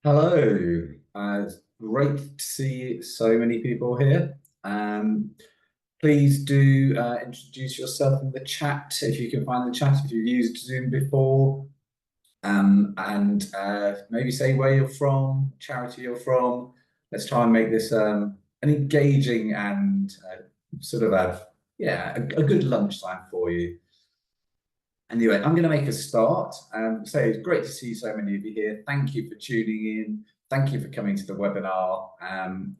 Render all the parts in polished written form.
Hello. It's great to see so many people here. Um, Please do introduce yourself in the chat if you can find the chat, if you've used Zoom before, and maybe say where you're from, charity you're from. Let's try and make this an engaging and sort of a good lunchtime for you. Anyway, I'm going to make a start and say it's great to see so many of you here. Thank you for tuning in. Thank you for coming to the webinar.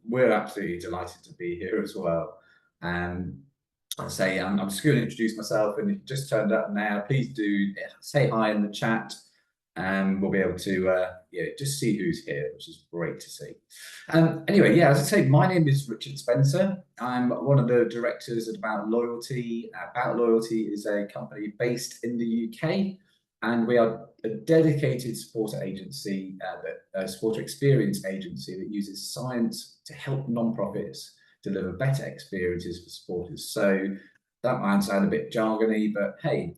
We're absolutely delighted to be here as well. I'll say I'm just going to introduce myself, and if you just turned up now, please do say hi in the chat, and we'll be able to just see who's here, which is great to see. Anyway, as I say, my name is Richard Spencer. I'm one of the directors at About Loyalty. About Loyalty is a company based in the UK, and we are a dedicated supporter agency, a supporter experience agency that uses science to help nonprofits deliver better experiences for supporters. So that might sound a bit jargony, but hey,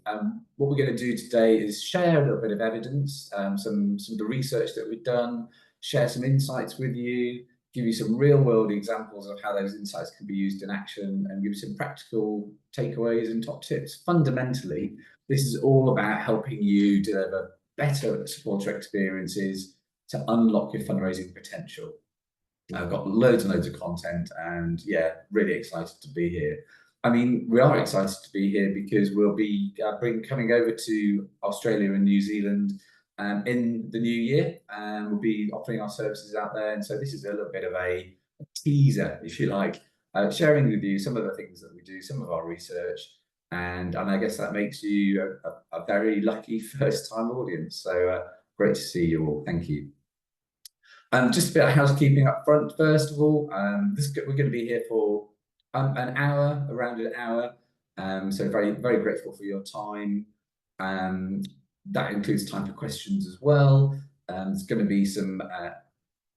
what we're going to do today is share a little bit of evidence, some of the research that we've done, share some insights with you, give you some real world examples of how those insights can be used in action, and give you some practical takeaways and top tips. Fundamentally, this is all about helping you deliver better supporter experiences to unlock your fundraising potential. I've got loads and loads of content, and really excited to be here. I mean, we are excited to be here because we'll be coming over to Australia and New Zealand in the new year, and we'll be offering our services out there. And so this is a little bit of a teaser, if you like, sharing with you some of the things that we do, some of our research, and I guess that makes you a very lucky first-time audience. So great to see you all. Thank you. Just a bit of housekeeping up front, first of all. We're going to be here for an hour, around an hour. So very, very grateful for your time. That includes time for questions as well. There's going to be some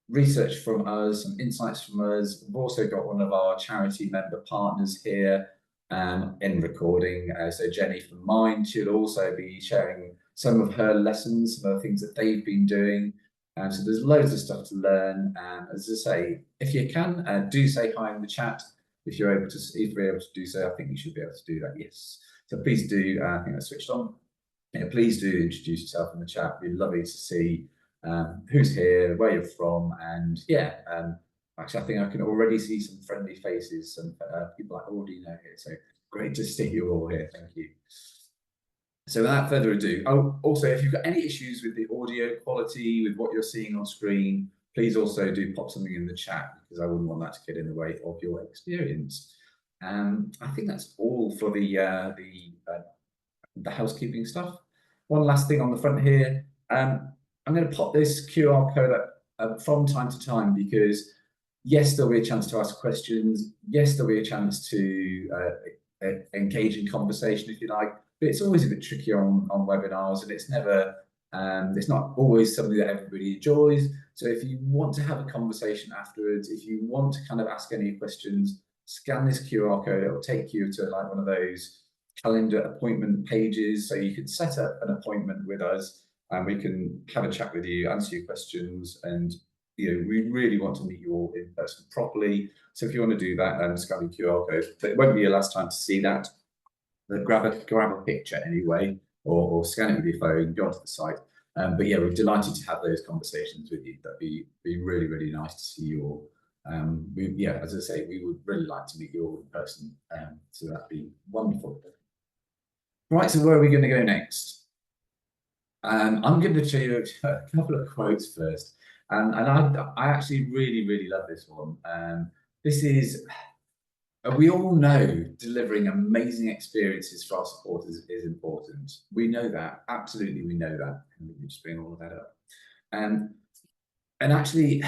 research from us, some insights from us. We've also got one of our charity member partners here in recording. So Jenny from Mind, she'll also be sharing some of her lessons, some of the things that they've been doing. So there's loads of stuff to learn. And as I say, if you can, do say hi in the chat. If you're able to do so, I think you should be able to do that. Yes. So please do. I think that's switched on. Yeah, please do introduce yourself in the chat. It'd be lovely to see who's here, where you're from, and actually, I think I can already see some friendly faces, some people I already know here. So great to see you all here. Thank you. So without further ado, also, if you've got any issues with the audio quality, with what you're seeing on screen, please also do pop something in the chat, because I wouldn't want that to get in the way of your experience. I think that's all for the housekeeping stuff. One last thing on the front here. I'm going to pop this QR code up from time to time, because yes, there'll be a chance to ask questions. Yes, there'll be a chance to engage in conversation, if you like. But it's always a bit trickier on webinars, and it's not always something that everybody enjoys. So if you want to have a conversation afterwards, if you want to kind of ask any questions, scan this QR code. It will take you to like one of those calendar appointment pages, so you can set up an appointment with us, and we can have a chat with you, answer your questions, and we really want to meet you all in person properly. So if you want to do that, scan the QR code. But it won't be your last time to see that. But grab a picture anyway, or scan it with your phone, go onto the site. But yeah, we're delighted to have those conversations with you. That'd be really, really nice to see you all. As I say, we would really like to meet you all in person. So that'd be wonderful. Right, so where are we going to go next? I'm going to show you a couple of quotes first. And I actually really, really love this one. This is, we all know delivering amazing experiences for our supporters is important. We know that, absolutely we know that. And let me just bring all of that up. And actually,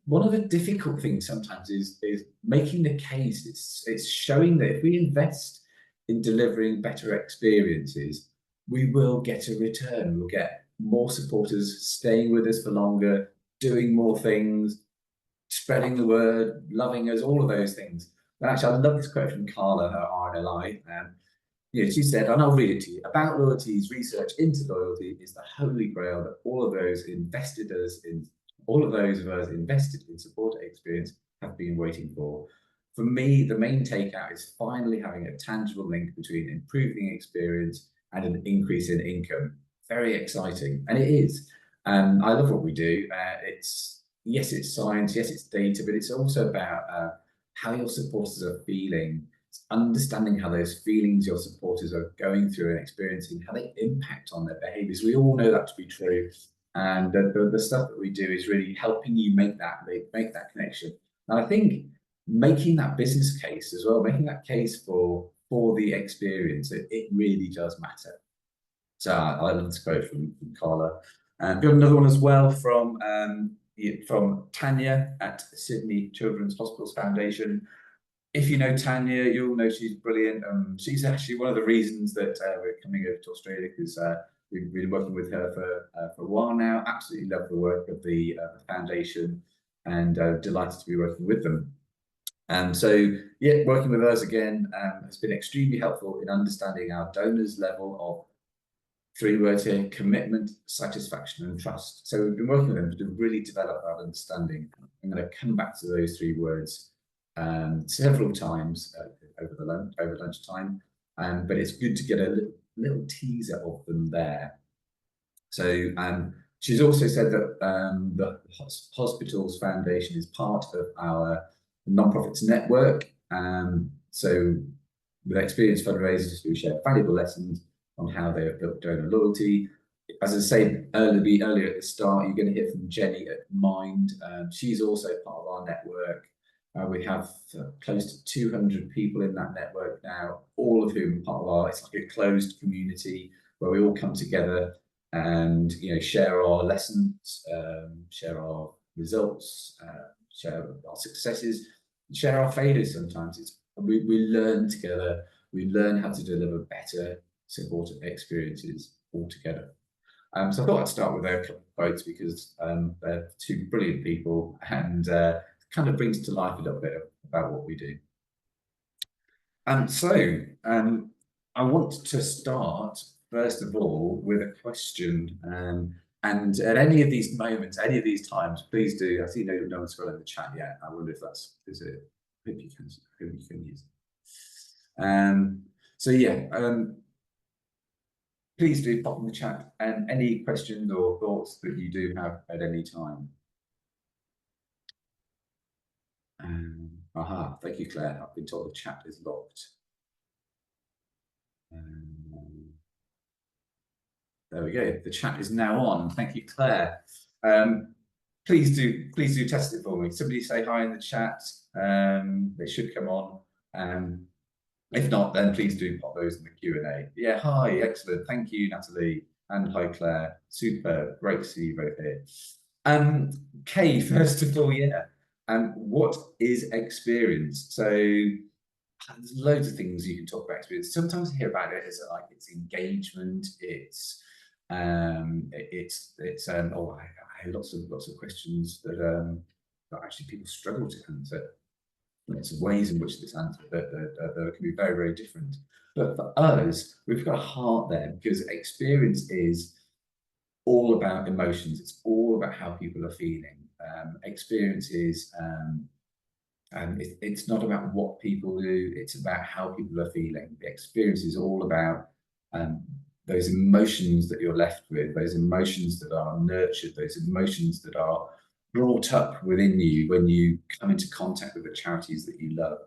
one of the difficult things sometimes is making the case. It's showing that if we invest in delivering better experiences, we will get a return. We'll get more supporters staying with us for longer, doing more things, spreading the word, loving us, all of those things. And actually, I love this quote from Carla, her RNLI. she said, and I'll read it to you. About loyalty's research into loyalty is the holy grail that all of those of us invested in supporter experience have been waiting for. For me, the main takeout is finally having a tangible link between improving experience and an increase in income. Very exciting, and it is. I love what we do. It's science, yes, it's data, but it's also about how your supporters are feeling, understanding how those feelings your supporters are going through and experiencing, how they impact on their behaviors. We all know that to be true. And the stuff that we do is really helping you make that connection. And I think making that business case as well, making that case for the experience, it really does matter. So I love this quote from Carla. And got another one as well from Tanya at Sydney Children's Hospitals Foundation. If you know Tanya, you'll know she's brilliant. She's actually one of the reasons that we're coming over to Australia, because we've been working with her for a while now. Absolutely love the work of the foundation, and delighted to be working with them. So yeah, working with us again has been extremely helpful in understanding our donors' level of three words here: commitment, satisfaction, and trust. So we've been working with them to really develop that understanding. I'm going to come back to those three words several times over lunchtime, but it's good to get a little teaser of them there. So she's also said that the Hospitals Foundation is part of our nonprofits network. So with experienced fundraisers who share valuable lessons on how they have built donor loyalty. As I said earlier at the start, you're going to hear from Jenny at Mind. She's also part of our network. We have close to 200 people in that network now, all of whom are part of it's like a closed community where we all come together and share our lessons, share our results, share our successes, share our failures. Sometimes we learn together. We learn how to deliver better supporter experiences all together. So I thought I'd start with a couple of quotes because they're two brilliant people, and kind of brings to life a little bit about what we do. So I want to start first of all with a question, and at any of these moments, any of these times, please do. I see no one's got in the chat yet. I wonder if is it. Hope you can use it. So yeah. Please do pop in the chat and any questions or thoughts that you do have at any time. Thank you, Claire. I've been told the chat is locked. There we go. The chat is now on. Thank you, Claire. Please do test it for me. Somebody say hi in the chat. They should come on. If not, then please do pop those in the Q&A. Yeah, hi, excellent. Thank you, Natalie. And hi, Claire. Super, great to see you both here. Kay, first of all, yeah. What is experience? So there's loads of things you can talk about experience. Sometimes I hear about it as like it's engagement, it's I hear lots of questions that actually people struggle to answer. There's ways in which this answer that can be very, very different. But for us, we've got a heart there because experience is all about emotions. It's all about how people are feeling. Experience is, it's not about what people do. It's about how people are feeling. The experience is all about those emotions that you're left with, those emotions that are nurtured, those emotions that are brought up within you when you come into contact with the charities that you love.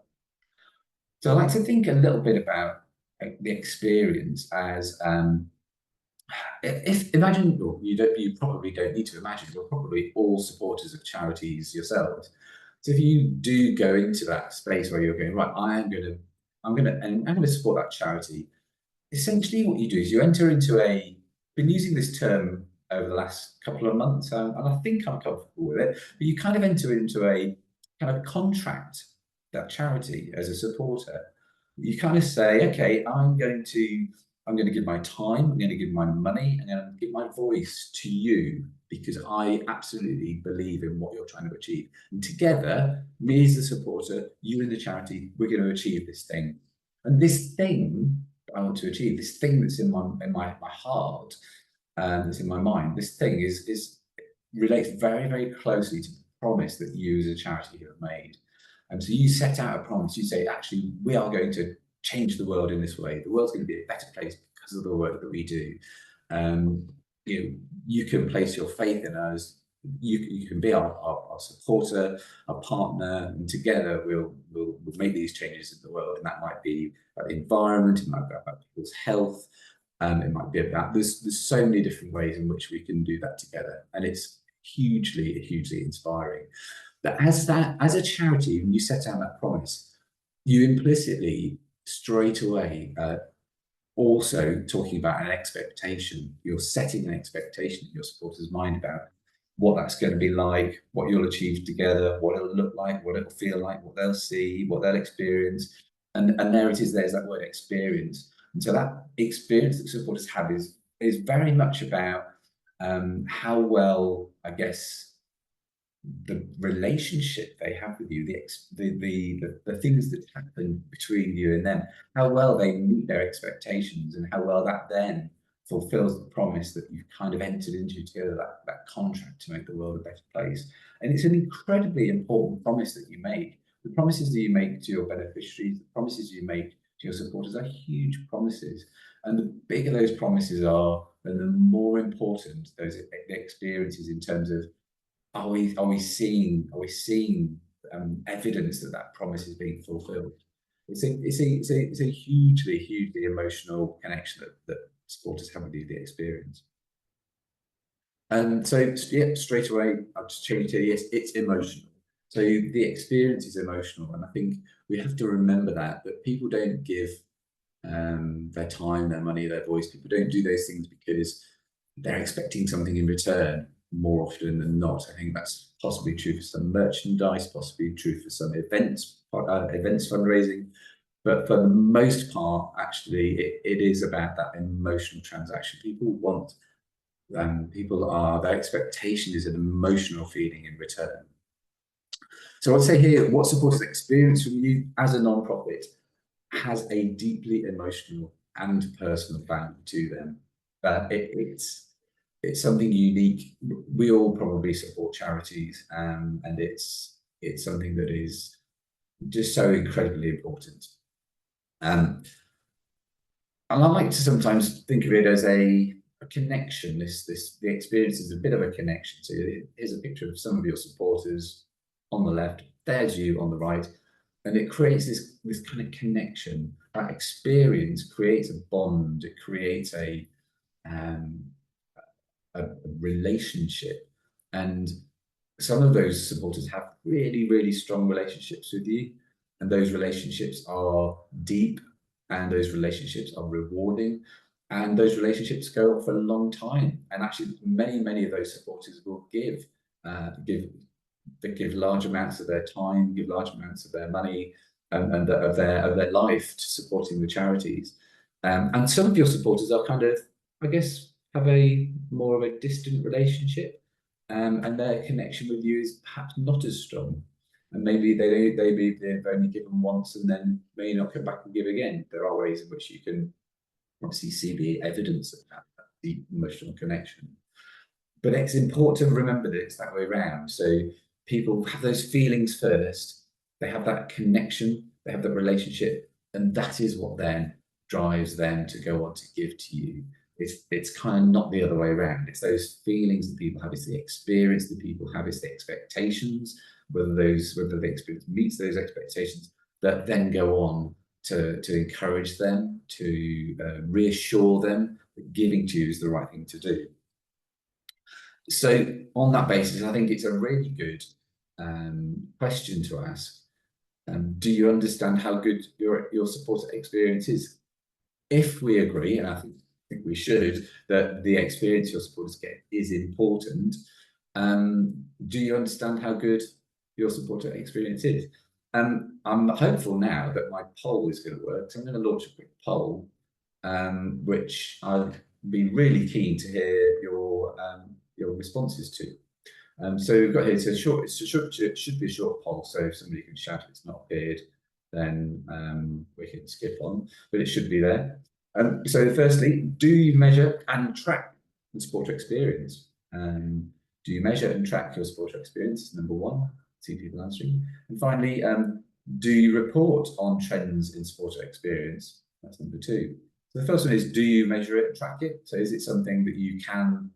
So I like to think a little bit about the experience as imagine, or you probably don't need to imagine, you're probably all supporters of charities yourselves. So if you do go into that space where you're going, right, I'm going to support that charity. Essentially what you do is you enter into been using this term over the last couple of months, and I think I'm comfortable with it, but you kind of enter into a kind of contract that charity as a supporter. You kind of say, okay, I'm going to give my time, I'm going to give my money, and I'm going to give my voice to you because I absolutely believe in what you're trying to achieve. And together, me as the supporter, you and the charity, we're going to achieve this thing. And this thing I want to achieve, this thing that's in my heart, that's in my mind. This thing is relates very, very closely to the promise that you as a charity have made. And so you set out a promise. You say, actually, we are going to change the world in this way. The world's going to be a better place because of the work that we do. Um, you can place your faith in us. You can be our supporter, our partner, and together we'll make these changes in the world. And that might be about the environment, it might be about people's health, it might be about there's so many different ways in which we can do that together, and it's hugely inspiring. But as a charity, when you set out that promise, you implicitly straight away also talking about an expectation. You're setting an expectation in your supporters' mind about what that's going to be like, what you'll achieve together, what it'll look like, what it'll feel like, what they'll see, what they'll experience. And there it is, there's that word experience. And so that experience that supporters have is very much about how well, I guess, the relationship they have with you, the things that happen between you and them, how well they meet their expectations, and how well that then fulfills the promise that you've kind of entered into together, that contract to make the world a better place. And it's an incredibly important promise that you make. The promises that you make to your beneficiaries, the promises you make to your supporters are huge promises. And the bigger those promises are, and the more important those experiences in terms of are we seeing evidence that that promise is being fulfilled? It's a hugely emotional connection that supporters have with you, the experience. And so yeah, straight away I've just changed it. Yes, it's emotional. So the experience is emotional, and I think we have to remember that people don't give their time, their money, their voice. People don't do those things because they're expecting something in return more often than not. I think that's possibly true for some merchandise, possibly true for some events fundraising. But for the most part, actually, it is about that emotional transaction. People want, their expectation is an emotional feeling in return. So I'd say here, what supporters experience from you as a non-profit has a deeply emotional and personal value to them. It's something unique. We all probably support charities, and it's something that is just so incredibly important. And I like to sometimes think of it as a connection. The experience is a bit of a connection. So here's a picture of some of your supporters on the left. There's you on the right, and it creates this kind of connection. That experience creates a bond. It creates a relationship, and some of those supporters have really strong relationships with you, and those relationships are deep, and those relationships are rewarding, and those relationships go on for a long time. And actually, many of those supporters will give large amounts of their time, give large amounts of their money, and of their life to supporting the charities. And some of your supporters are kind of, I guess, have a more of a distant relationship, and their connection with you is perhaps not as strong. And maybe they've only given once and then may not come back and give again. There are ways in which you can obviously see the evidence of that deep emotional connection. But it's important to remember that it's that way around. So people have those feelings first, they have that connection, they have that relationship, and that is what then drives them to go on to give to you. It's kind of not the other way around. It's those feelings that people have, it's the experience that people have, it's the expectations, whether the experience meets those expectations, that then go on to encourage them, to reassure them that giving to you is the right thing to do. So on that basis, I think it's a really good question to ask. Do you understand how good your supporter experience is? If we agree, and I think we should, that the experience your supporters get is important, do you understand how good your supporter experience is? I'm hopeful now that my poll is going to work. So I'm going to launch a quick poll, which I'd be really keen to hear your responses to. So we've got here, it should be a short poll, so if somebody can shout if it's not appeared, then we can skip on, but it should be there. So firstly, do you measure and track the supporter experience? Do you measure and track your supporter experience? Number one, see people answering. And finally, do you report on trends in supporter experience? That's number two. So the first one is, do you measure it and track it? So is it something that you can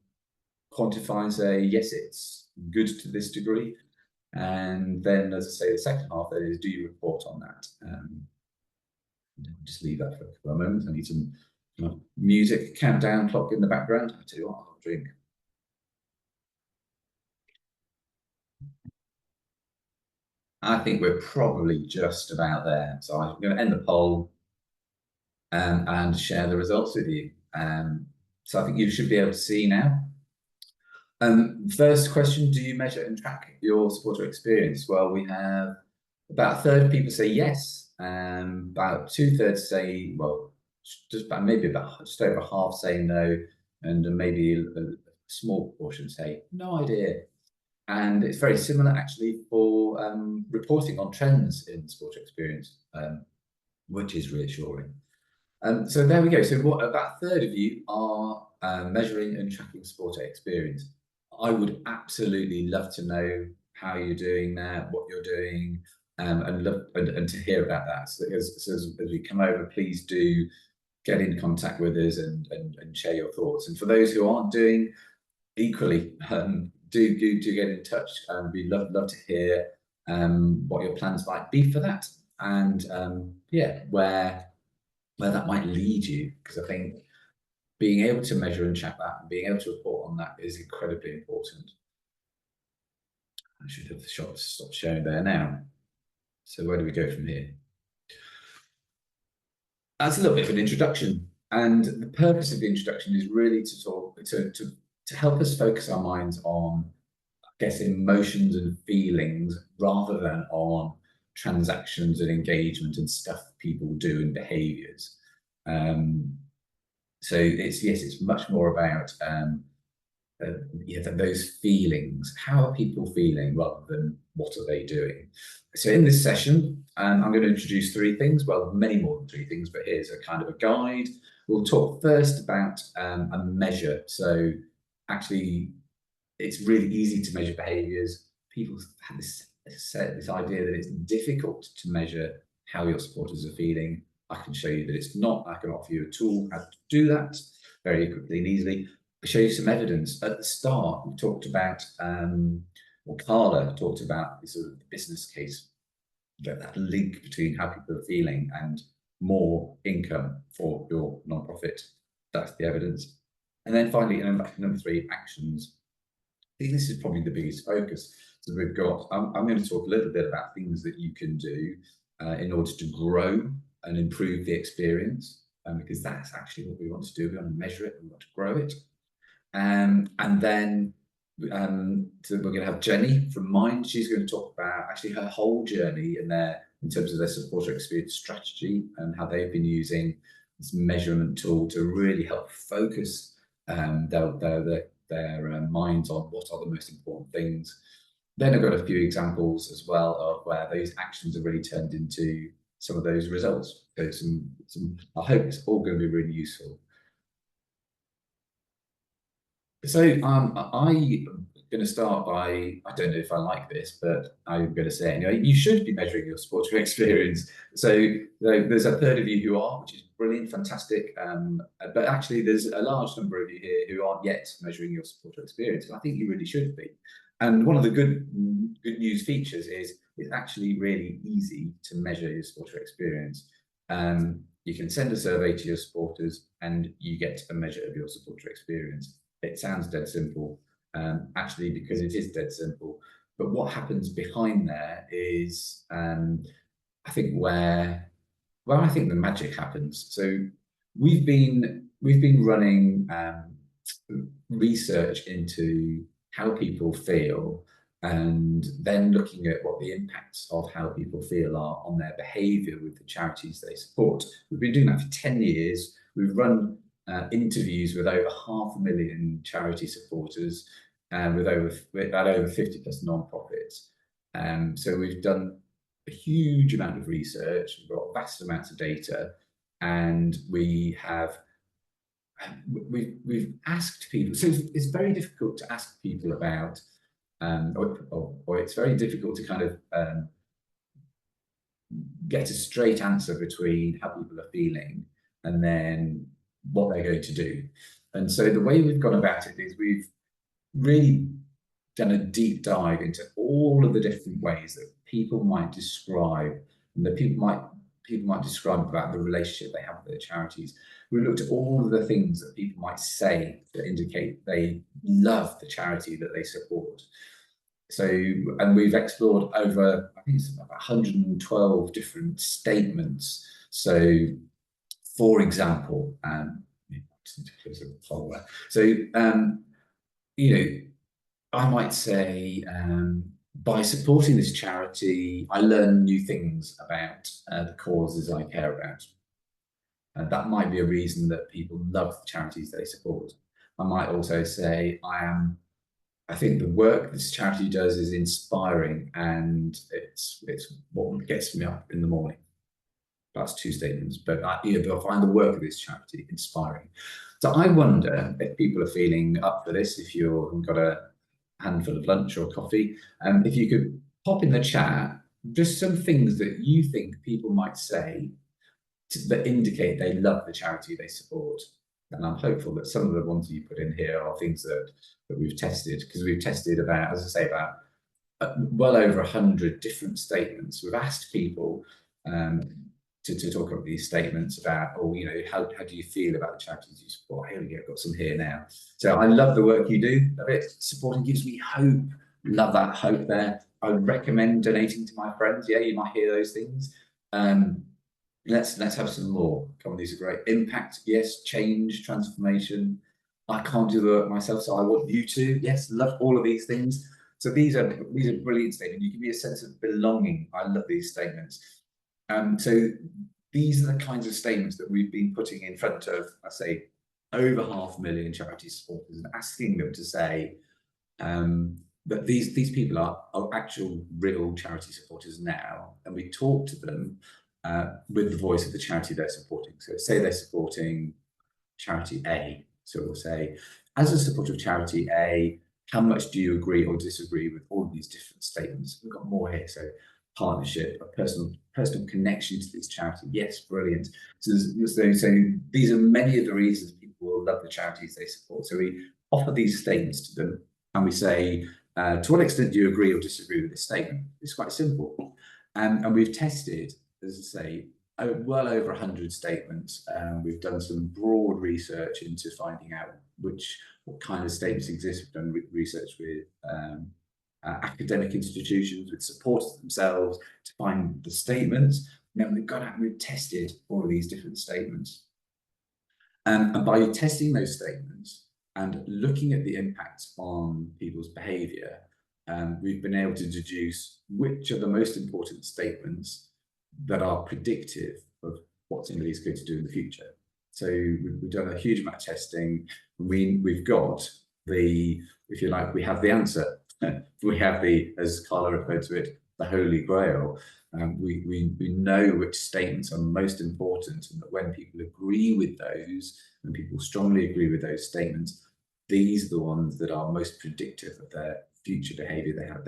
quantify and say, yes, it's good to this degree? And then, as I say, the second half that is, do you report on that? Just leave that for a couple of moments. I need some music countdown clock in the background. I tell you what, I'll drink. I think we're probably just about there. So I'm going to end the poll and share the results with you. So I think you should be able to see now. First question, do you measure and track your supporter experience? Well, we have about a third of people say yes, about two-thirds say, well, just about maybe about just over half say no, and maybe a small proportion say no idea. And it's very similar actually for reporting on trends in supporter experience, which is reassuring. So there we go. So what about a third of you are measuring and tracking supporter experience. I would absolutely love to know how you're doing that, what you're doing, and love and to hear about that. So as we come over, please do get in contact with us and share your thoughts. And for those who aren't doing, equally, do get in touch. We'd love to hear what your plans might be for that, and yeah, where that might lead you, because I think being able to measure and track that and being able to report on that is incredibly important. I should have stopped sharing there now. So where do we go from here? That's a little bit of an introduction. And the purpose of the introduction is really to talk to help us focus our minds on, I guess, emotions and feelings rather than on transactions and engagement and stuff people do and behaviors. So it's much more about those feelings. How are people feeling rather than what are they doing? So in this session, I'm going to introduce three things. Well, many more than three things, but here's a kind of a guide. We'll talk first about a measure. So actually, it's really easy to measure behaviours. People have this idea that it's difficult to measure how your supporters are feeling. I can show you that it's not. I can offer you a tool how to do that very quickly and easily. I'll show you some evidence. At the start, we talked about, or Carla talked about the sort of business case, that link between how people are feeling and more income for your nonprofit. That's the evidence. And then finally, number three, actions. I think this is probably the biggest focus. So we've got, I'm going to talk a little bit about things that you can do in order to grow and improve the experience, because that's actually what we want to do. We want to measure it, we want to grow it. And then so we're going to have Jenny from Mind. She's going to talk about actually her whole journey in terms of their supporter experience strategy and how they've been using this measurement tool to really help focus their minds on what are the most important things. Then I've got a few examples as well of where those actions have really turned into some of those results. So I hope it's all going to be really useful. So I'm going to start by, I don't know if I like this, but I'm going to say anyway, you should be measuring your supporter experience. So there's a third of you who are, which is brilliant, fantastic. But actually there's a large number of you here who aren't yet measuring your supporter experience. And I think you really should be. And one of the good news features is it's actually really easy to measure your supporter experience. You can send a survey to your supporters and you get a measure of your supporter experience. It sounds dead simple, actually, because it is dead simple. But what happens behind there is, I think, where I think the magic happens. So we've been running research into how people feel, and then looking at what the impacts of how people feel are on their behaviour with the charities they support. We've been doing that for 10 years. We've run interviews with over 500,000 charity supporters and with over 50 plus non-profits. So we've done a huge amount of research, we've got vast amounts of data, and we've asked people. So it's very difficult to ask people about, or it's very difficult to kind of get a straight answer between how people are feeling and then what they're going to do. And so the way we've gone about it is we've really done a deep dive into all of the different ways that people might describe, and that people might describe about the relationship they have with their charities. We looked at all of the things that people might say that indicate they love the charity that they support. So, and we've explored over, I think it's about 112 different statements. So, for example, so you know, I might say, by supporting this charity, I learn new things about the causes I care about. And that might be a reason that people love the charities they support. I might also say, I think the work this charity does is inspiring, and it's what gets me up in the morning. That's two statements, but I find the work of this charity inspiring. So I wonder if people are feeling up for this, if you've got a handful of lunch or coffee, if you could pop in the chat just some things that you think people might say that indicate they love the charity they support. And I'm hopeful that some of the ones you put in here are things that we've tested, because we've tested about, as I say, about well over 100 different statements. We've asked people to talk about these statements about, how do you feel about the charities you support? Here we go, I've got some here now. So I love the work you do. Love it. Supporting gives me hope. Love that hope there. I recommend donating to my friends. Yeah, you might hear those things. Let's have some more. Come on, these are great. Impact, yes. Change, transformation. I can't do the work myself, so I want you to. Yes, love all of these things. So these are brilliant statements. You give me a sense of belonging. I love these statements. So these are the kinds of statements that we've been putting in front of, I say, over 500,000 charity supporters, and asking them to say that these people are actual real charity supporters now, and we talk to them with the voice of the charity they're supporting. So say they're supporting charity A. So we'll say, as a supporter of charity A, how much do you agree or disagree with all of these different statements? We've got more here. So partnership, a personal connection to this charity. Yes, brilliant. So these are many of the reasons people will love the charities they support. So we offer these statements to them, and we say, to what extent do you agree or disagree with this statement? It's quite simple. And we've tested, as I say, well over 100 statements. We've done some broad research into finding out what kind of statements exist. We've done research with academic institutions, with supporters themselves, to find the statements. And then we've gone out and we've tested all of these different statements. And by testing those statements and looking at the impact on people's behaviour, we've been able to deduce which are the most important statements that are predictive of what somebody's going to do in the future. So we've done a huge amount of testing. We've got if you like, we have the answer. We have as Carla referred to it, the Holy Grail. We know which statements are most important, and that when people agree with those, and people strongly agree with those statements, these are the ones that are most predictive of their future behaviour. They have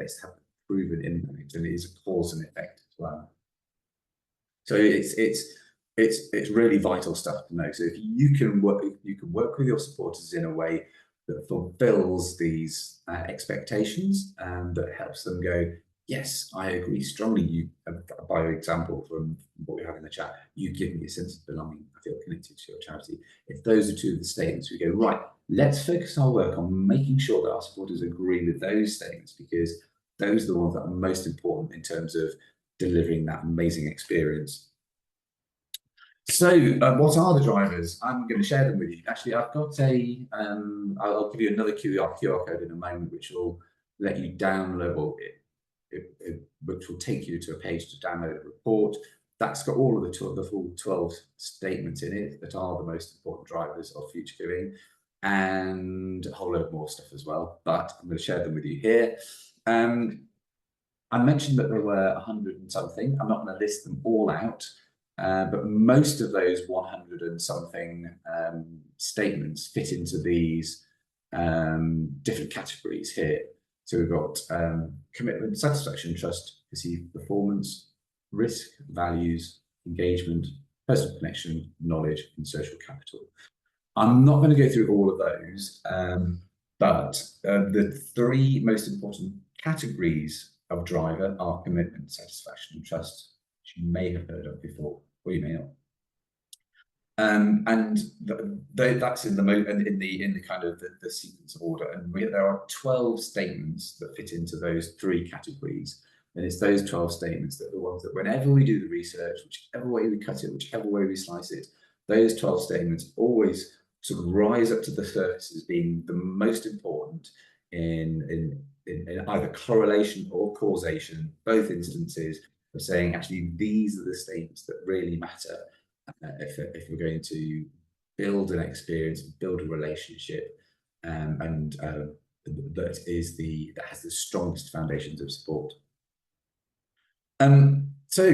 proven impact, and it is a cause and effect as well. So it's really vital stuff to know. So if you can work with your supporters in a way that fulfills these expectations, and that helps them go, yes, I agree strongly. By example, from what we have in the chat, you give me a sense of belonging. I feel connected to your charity. If those are two of the statements, we go, right, let's focus our work on making sure that our supporters agree with those statements, because those are the ones that are most important in terms of delivering that amazing experience. So what are the drivers? I'm going to share them with you. Actually, I've got I'll give you another QR code in a moment, which will let you download, which will take you to a page to download a report. That's got all of the full 12 statements in it that are the most important drivers of future giving, and a whole load more stuff as well, but I'm going to share them with you here. I mentioned that there were 100 and something. I'm not going to list them all out. But most of those 100 and something statements fit into these different categories here. So we've got commitment, satisfaction, trust, perceived performance, risk, values, engagement, personal connection, knowledge, and social capital. I'm not going to go through all of those, but the three most important categories of driver are commitment, satisfaction, and trust, which you may have heard of before, or you may not. And that's in the kind of the sequence of order. And there are 12 statements that fit into those three categories. And it's those 12 statements that are the ones that whenever we do the research, whichever way we cut it, whichever way we slice it, those 12 statements always sort of rise up to the surface as being the most important in either correlation or causation, both instances of saying, actually, these are the statements that really matter if we're going to build an experience, build a relationship, and that has the strongest foundations of support. So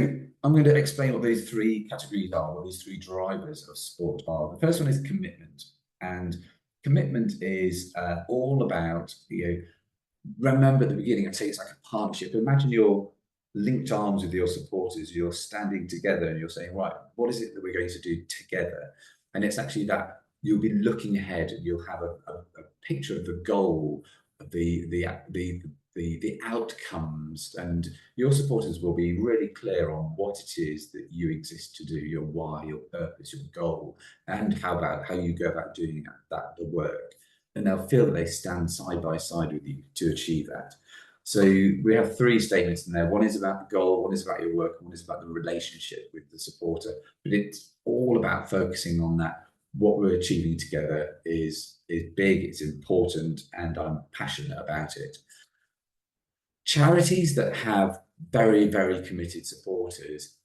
I'm going to explain what these three categories are, what these three drivers of support are. The first one is commitment, and commitment is all about, remember at the beginning, I'd say it's like a partnership. Imagine you're linked arms with your supporters, you're standing together and you're saying, right, what is it that we're going to do together? And it's actually that you'll be looking ahead and you'll have a picture of the goal, of the outcomes, and your supporters will be really clear on what it is that you exist to do, your why, your purpose, your goal, and how you go about doing the work. And they'll feel that they stand side by side with you to achieve that. So we have three statements in there. One is about the goal, one is about your work, and one is about the relationship with the supporter. But it's all about focusing on that. What we're achieving together is big, it's important, and I'm passionate about it. Charities that have very, very committed supporters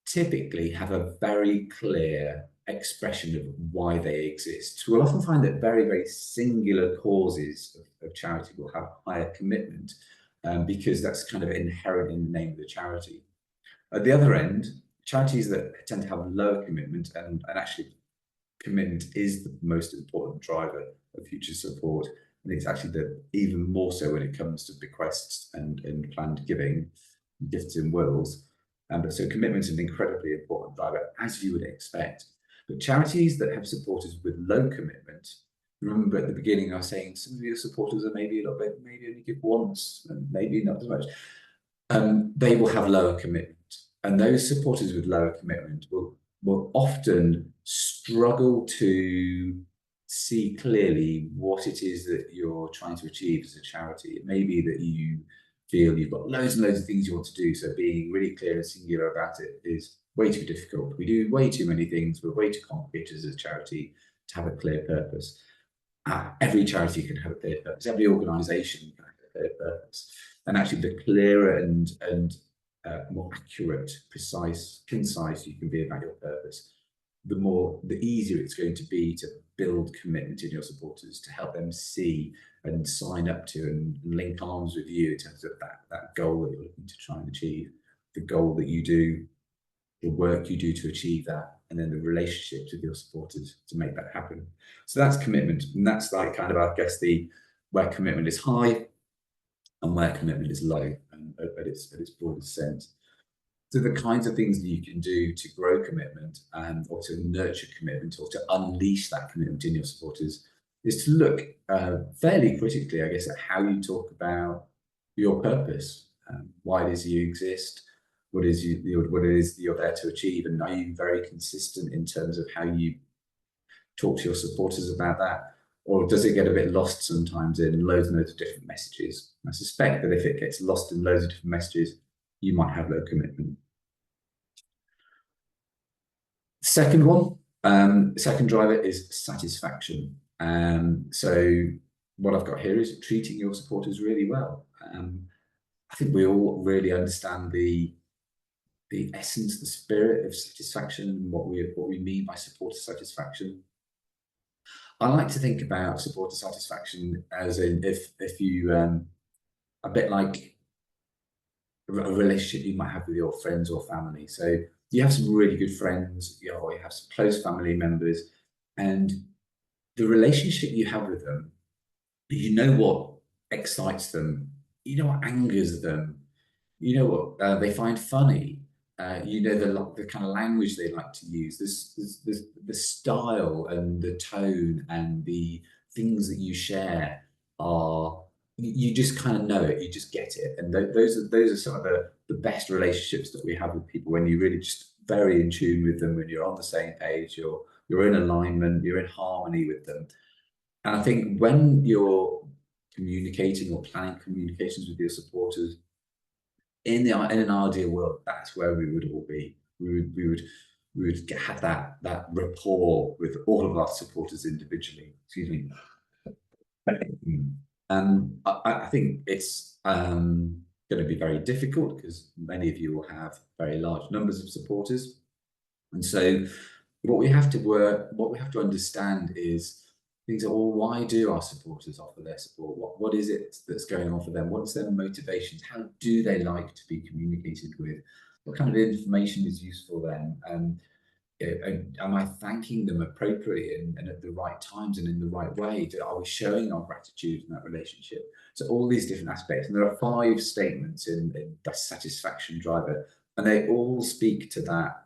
typically have a very clear expression of why they exist. We'll often find that very, very singular causes of charity will have higher commitment because that's kind of inherent in the name of the charity. At the other end, charities that tend to have lower commitment, and actually commitment is the most important driver of future support. And it's actually even more so when it comes to bequests and planned giving, gifts in wills. But so commitment is an incredibly important driver, as you would expect. But charities that have supporters with low commitment, remember at the beginning I was saying some of your supporters are maybe a little bit, maybe only give once, and maybe not as much. They will have lower commitment. And those supporters with lower commitment will often struggle to see clearly what it is that you're trying to achieve as a charity. It may be that you feel you've got loads and loads of things you want to do, so being really clear and singular about it is way too difficult. We do way too many things, we're way too complicated as a charity to have a clear purpose. Every charity can have a clear purpose, every organisation can have a clear purpose. And actually the clearer and more accurate, precise, concise you can be about your purpose, the easier it's going to be to build commitment in your supporters, to help them see and sign up to and link arms with you in terms of that goal that you're looking to try and achieve, the goal that you do, the work you do to achieve that, and then the relationships with your supporters to make that happen. So that's commitment, and that's like kind of, I guess, where commitment is high and where commitment is low, and at its broadest sense. So the kinds of things that you can do to grow commitment or to nurture commitment or to unleash that commitment in your supporters is to look fairly critically, I guess, at how you talk about your purpose, why it is you exist, what it is you're there to achieve, and are you very consistent in terms of how you talk to your supporters about that? Or does it get a bit lost sometimes in loads and loads of different messages? I suspect that if it gets lost in loads of different messages, you might have low commitment. Second one, second driver is satisfaction. So what I've got here is treating your supporters really well. I think we all really understand the essence, the spirit of satisfaction, and what we mean by supporter satisfaction. I like to think about supporter satisfaction as in if you a bit like a relationship you might have with your friends or family. So you have some really good friends, you know, you have some close family members, and the relationship you have with them, you know what excites them, you know what angers them, you know what they find funny. You know the kind of language they like to use, this the style and the tone and the things that you share are you just kind of know it, you just get it, and those are some of the best relationships that we have with people when you really just very in tune with them, when you're on the same page, you're in alignment, you're in harmony with them. And I think when you're communicating or planning communications with your supporters, in an ideal world, that's where we would all be. We would have that rapport with all of our supporters individually. Excuse me. I think it's going to be very difficult because many of you will have very large numbers of supporters, and so what we have to understand is things are, well, why do our supporters offer their support? What is it that's going on for them? What is their motivations? How do they like to be communicated with? What kind of information is useful then? Am I thanking them appropriately and at the right times and in the right way? Are we showing our gratitude in that relationship? So all these different aspects, and there are 5 statements in the satisfaction driver, and they all speak to that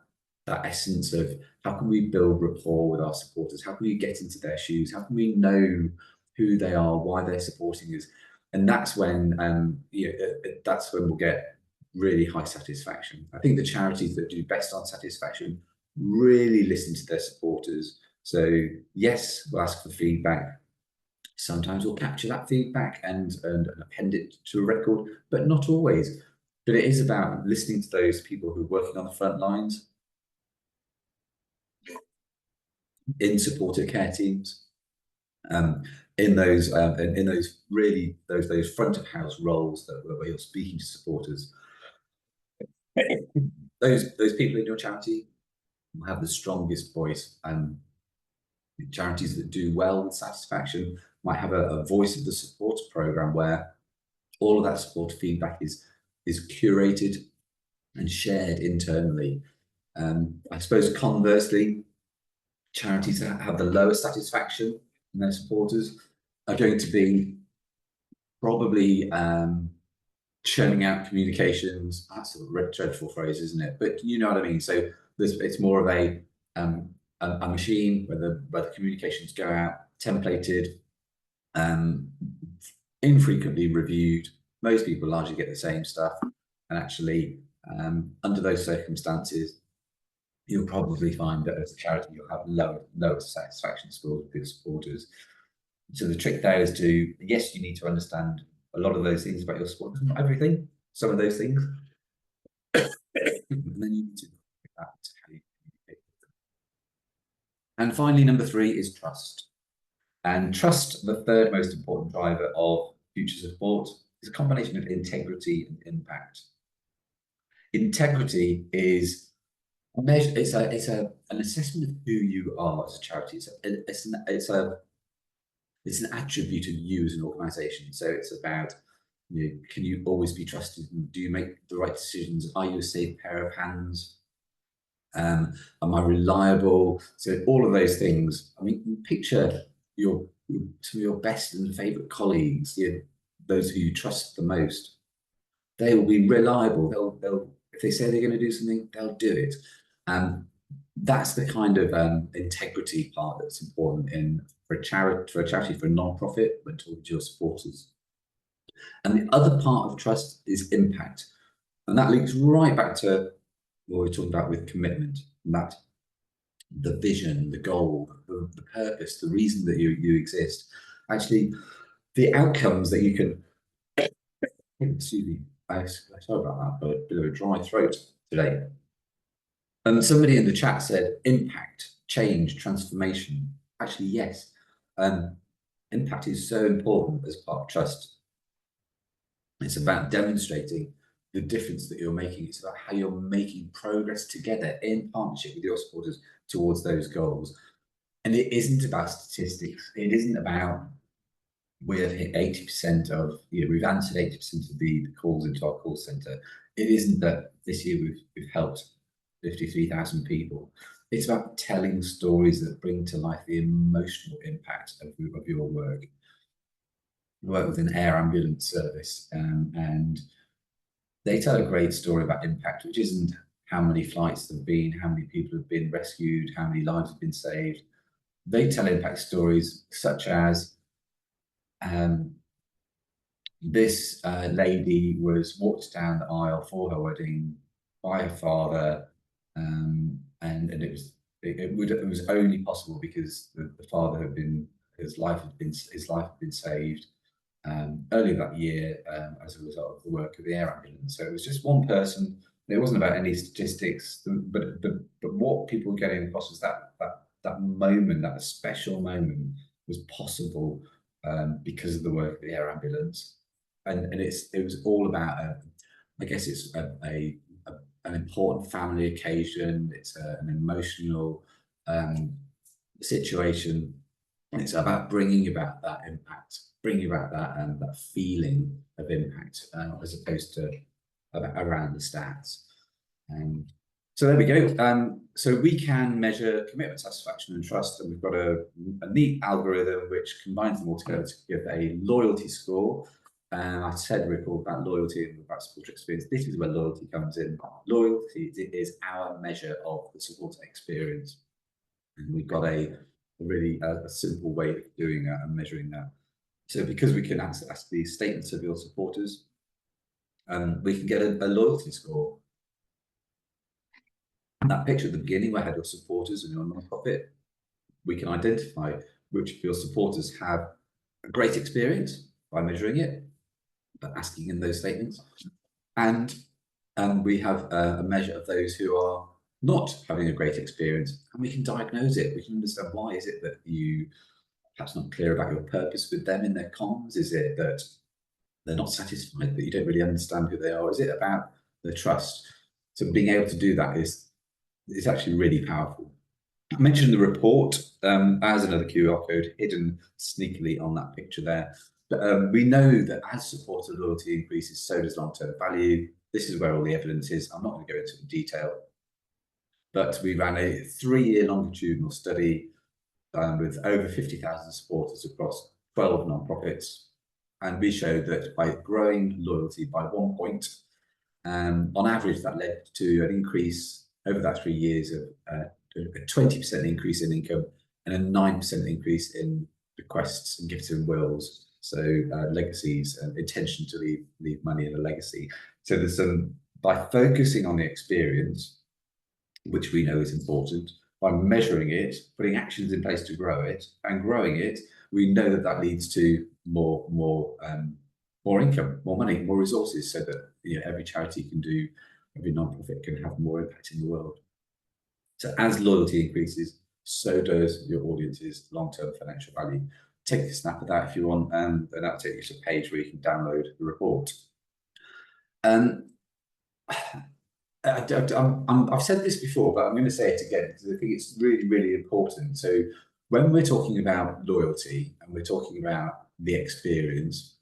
essence of how can we build rapport with our supporters? How can we get into their shoes? How can we know who they are, why they're supporting us? And that's when that's when we'll get really high satisfaction. I think the charities that do best on satisfaction really listen to their supporters. So yes, we'll ask for feedback. Sometimes we'll capture that feedback and append it to a record, but not always. But it is about listening to those people who are working on the front lines in supporter care teams, um, in those really those front of house roles where you're speaking to supporters. Those people in your charity will have the strongest voice, and charities that do well with satisfaction might have a voice of the support program where all of that support feedback is curated and shared internally. I suppose conversely, charities that have the lowest satisfaction in their supporters are going to be probably churning out communications. That's a dreadful phrase, isn't it? But you know what I mean. So it's more of um, a machine where the communications go out templated, um, infrequently reviewed. Most people largely get the same stuff, and actually, under those circumstances, you'll probably find that as a charity, you'll have lower satisfaction scores with your supporters. So the trick there is to, yes, you need to understand a lot of those things about your supporters, not everything, some of those things, and then you need to adapt how you communicate. And finally, number 3 is trust. And trust, the third most important driver of future support, is a combination of integrity and impact. Integrity is a measure, an assessment of who you are as a charity. It's an attribute of you as an organization. So it's about, can you always be trusted? Do you make the right decisions? Are you a safe pair of hands? Am I reliable? So all of those things. I mean, picture some of your best and favorite colleagues, those who you trust the most. They will be reliable. They'll if they say they're going to do something, they'll do it. That's the kind of integrity part that's important for a charity, for a non-profit, when talking to your supporters. And the other part of trust is impact, and that links right back to what we talked about with commitment, and that the vision, the goal, the purpose, the reason that you exist, actually the outcomes that you can. Excuse me, sorry about that, but a bit of a dry throat today. Somebody in the chat said impact, change, transformation. Actually, yes. Impact is so important as part of trust. It's about demonstrating the difference that you're making. It's about how you're making progress together in partnership with your supporters towards those goals. And it isn't about statistics. It isn't about we've hit 80% of, we've answered 80% of the calls into our call center. It isn't that this year we've helped 53,000 people. It's about telling stories that bring to life the emotional impact of your work. I work with an air ambulance service, and they tell a great story about impact, which isn't how many flights there have been, how many people have been rescued, how many lives have been saved. They tell impact stories such as this lady was walked down the aisle for her wedding by her father, and it was only possible because the father had been his life had been saved earlier that year as a result of the work of the air ambulance. So it was just one person. It wasn't about any statistics, but what people were getting across was that moment, that special moment, was possible because of the work of the air ambulance, and it was all about I guess it's an important family occasion. It's an emotional situation. It's about bringing about that impact, bringing about that feeling of impact, as opposed to around the stats. So there we go. So we can measure commitment, satisfaction, and trust, and we've got a neat algorithm which combines them all together to give a loyalty score. I said we're called about loyalty and about supporter experience. This is where loyalty comes in. Loyalty is our measure of the supporter experience, and we've got a really simple way of doing that and measuring that. So because we can access the statements of your supporters, we can get a loyalty score. That picture at the beginning where I had your supporters and your non-profit, we can identify which of your supporters have a great experience by measuring it, by asking in those statements. And we have a measure of those who are not having a great experience, and we can diagnose it. We can understand why is it that you perhaps not clear about your purpose with them in their comms? Is it that they're not satisfied, that you don't really understand who they are? Is it about the trust? So being able to do that is actually really powerful. I mentioned the report as another QR code hidden sneakily on that picture there. But we know that as supporter loyalty increases, so does long-term value. This is where all the evidence is. I'm not going to go into it in detail, but we ran a 3-year longitudinal study with over 50,000 supporters across 12 nonprofits. And we showed that by growing loyalty by 1 point, on average, that led to an increase over that 3 years of a 20% increase in income and a 9% increase in bequests and gifts and wills. So legacies, intention to leave money in a legacy. So there's by focusing on the experience, which we know is important, by measuring it, putting actions in place to grow it, and growing it, we know that leads to more income, more money, more resources, so that every charity can do, every nonprofit can have more impact in the world. So as loyalty increases, so does your audience's long-term financial value. Take a snap of that if you want, and that'll take you to a page where you can download the report. I've said this before, but I'm going to say it again because I think it's really, really important. So when we're talking about loyalty and we're talking about the experience,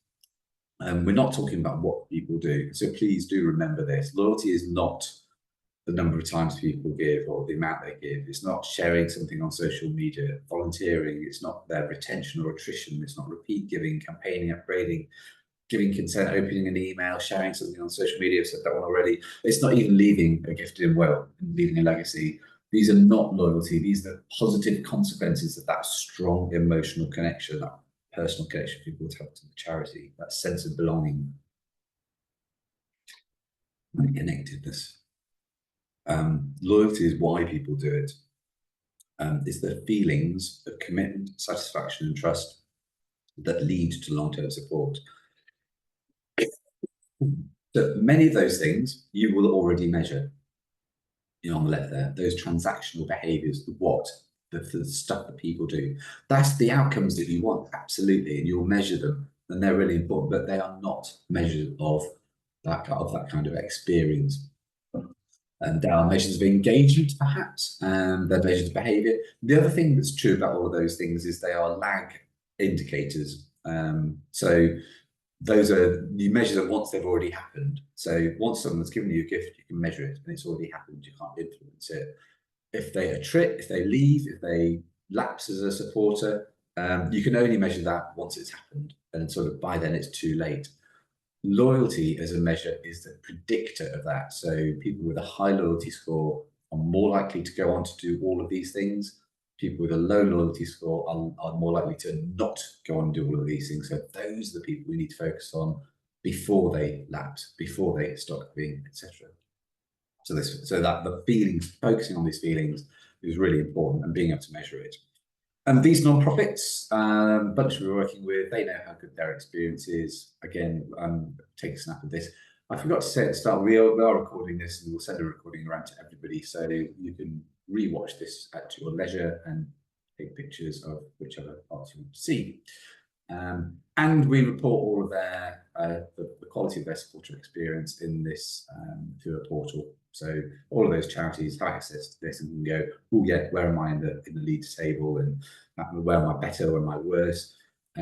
we're not talking about what people do. So please do remember this. Loyalty is not the number of times people give or the amount they give. It's not sharing something on social media, volunteering. It's not their retention or attrition. It's not repeat giving, campaigning, upgrading, giving consent, opening an email, sharing something on social media. I've said that one already. It's not even leaving a gifted will, leaving a legacy. These are not loyalty. These are the positive consequences of that strong emotional connection, that personal connection people would have to the charity, that sense of belonging and connectedness. Loyalty is why people do it. It's the feelings of commitment, satisfaction, and trust that lead to long-term support. So many of those things you will already measure. On the left there, those transactional behaviors, the stuff that people do. That's the outcomes that you want, absolutely, and you'll measure them, and they're really important, but they are not measures of that kind of experience. And there are measures of engagement, perhaps, and they're measures of behavior. The other thing that's true about all of those things is they are lag indicators. So you measure them once they've already happened. So once someone's given you a gift, you can measure it, and it's already happened. You can't influence it. If they attrit, if they leave, if they lapse as a supporter, you can only measure that once it's happened, and sort of by then it's too late. Loyalty as a measure is the predictor of that. So people with a high loyalty score are more likely to go on to do all of these things. People with a low loyalty score are more likely to not go on and do all of these things. So those are the people we need to focus on before they lapse, before they stop being, etc. So that the feelings, focusing on these feelings is really important, and being able to measure it. And these nonprofits, bunch we're working with, they know how good their experience is. Again, take a snap of this. I forgot to say at the start, we are recording this, and we'll send a recording around to everybody, so you can rewatch this at your leisure and take pictures of whichever parts you want to see. And we report all of their the quality of their supporter experience in this through a portal. So all of those charities have access to this and can go, oh yeah, where am I in the leads table, and where am I better, where am I worse?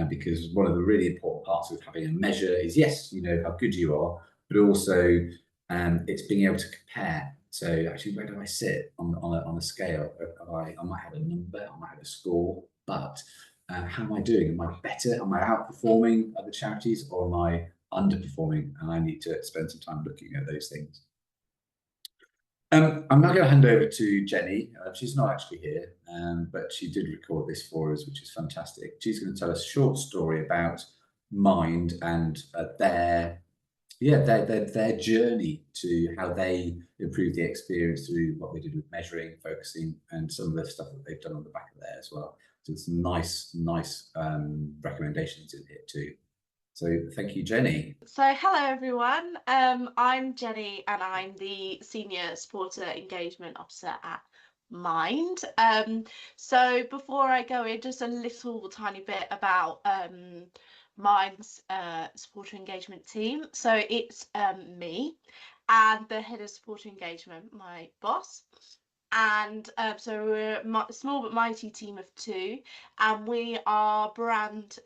Because one of the really important parts of having a measure is, yes, you know how good you are, but also it's being able to compare. So actually, where do I sit on a scale? I might have a number, I might have a score, but how am I doing? Am I better? Am I outperforming other charities, or am I underperforming? And I need to spend some time looking at those things. I'm now going to hand over to Jenny. She's not actually here, but she did record this for us, which is fantastic. She's going to tell us a short story about Mind and their journey to how they improved the experience through what they did with measuring, focusing, and some of the stuff that they've done on the back of there as well. So it's nice recommendations in here too. So thank you, Jenny. So hello everyone, I'm Jenny and I'm the Senior Supporter Engagement Officer at Mind. So before I go in, just a little tiny bit about Mind's supporter engagement team. So it's me and the head of supporter engagement, my boss. And so we're a small but mighty team of 2, and we are brand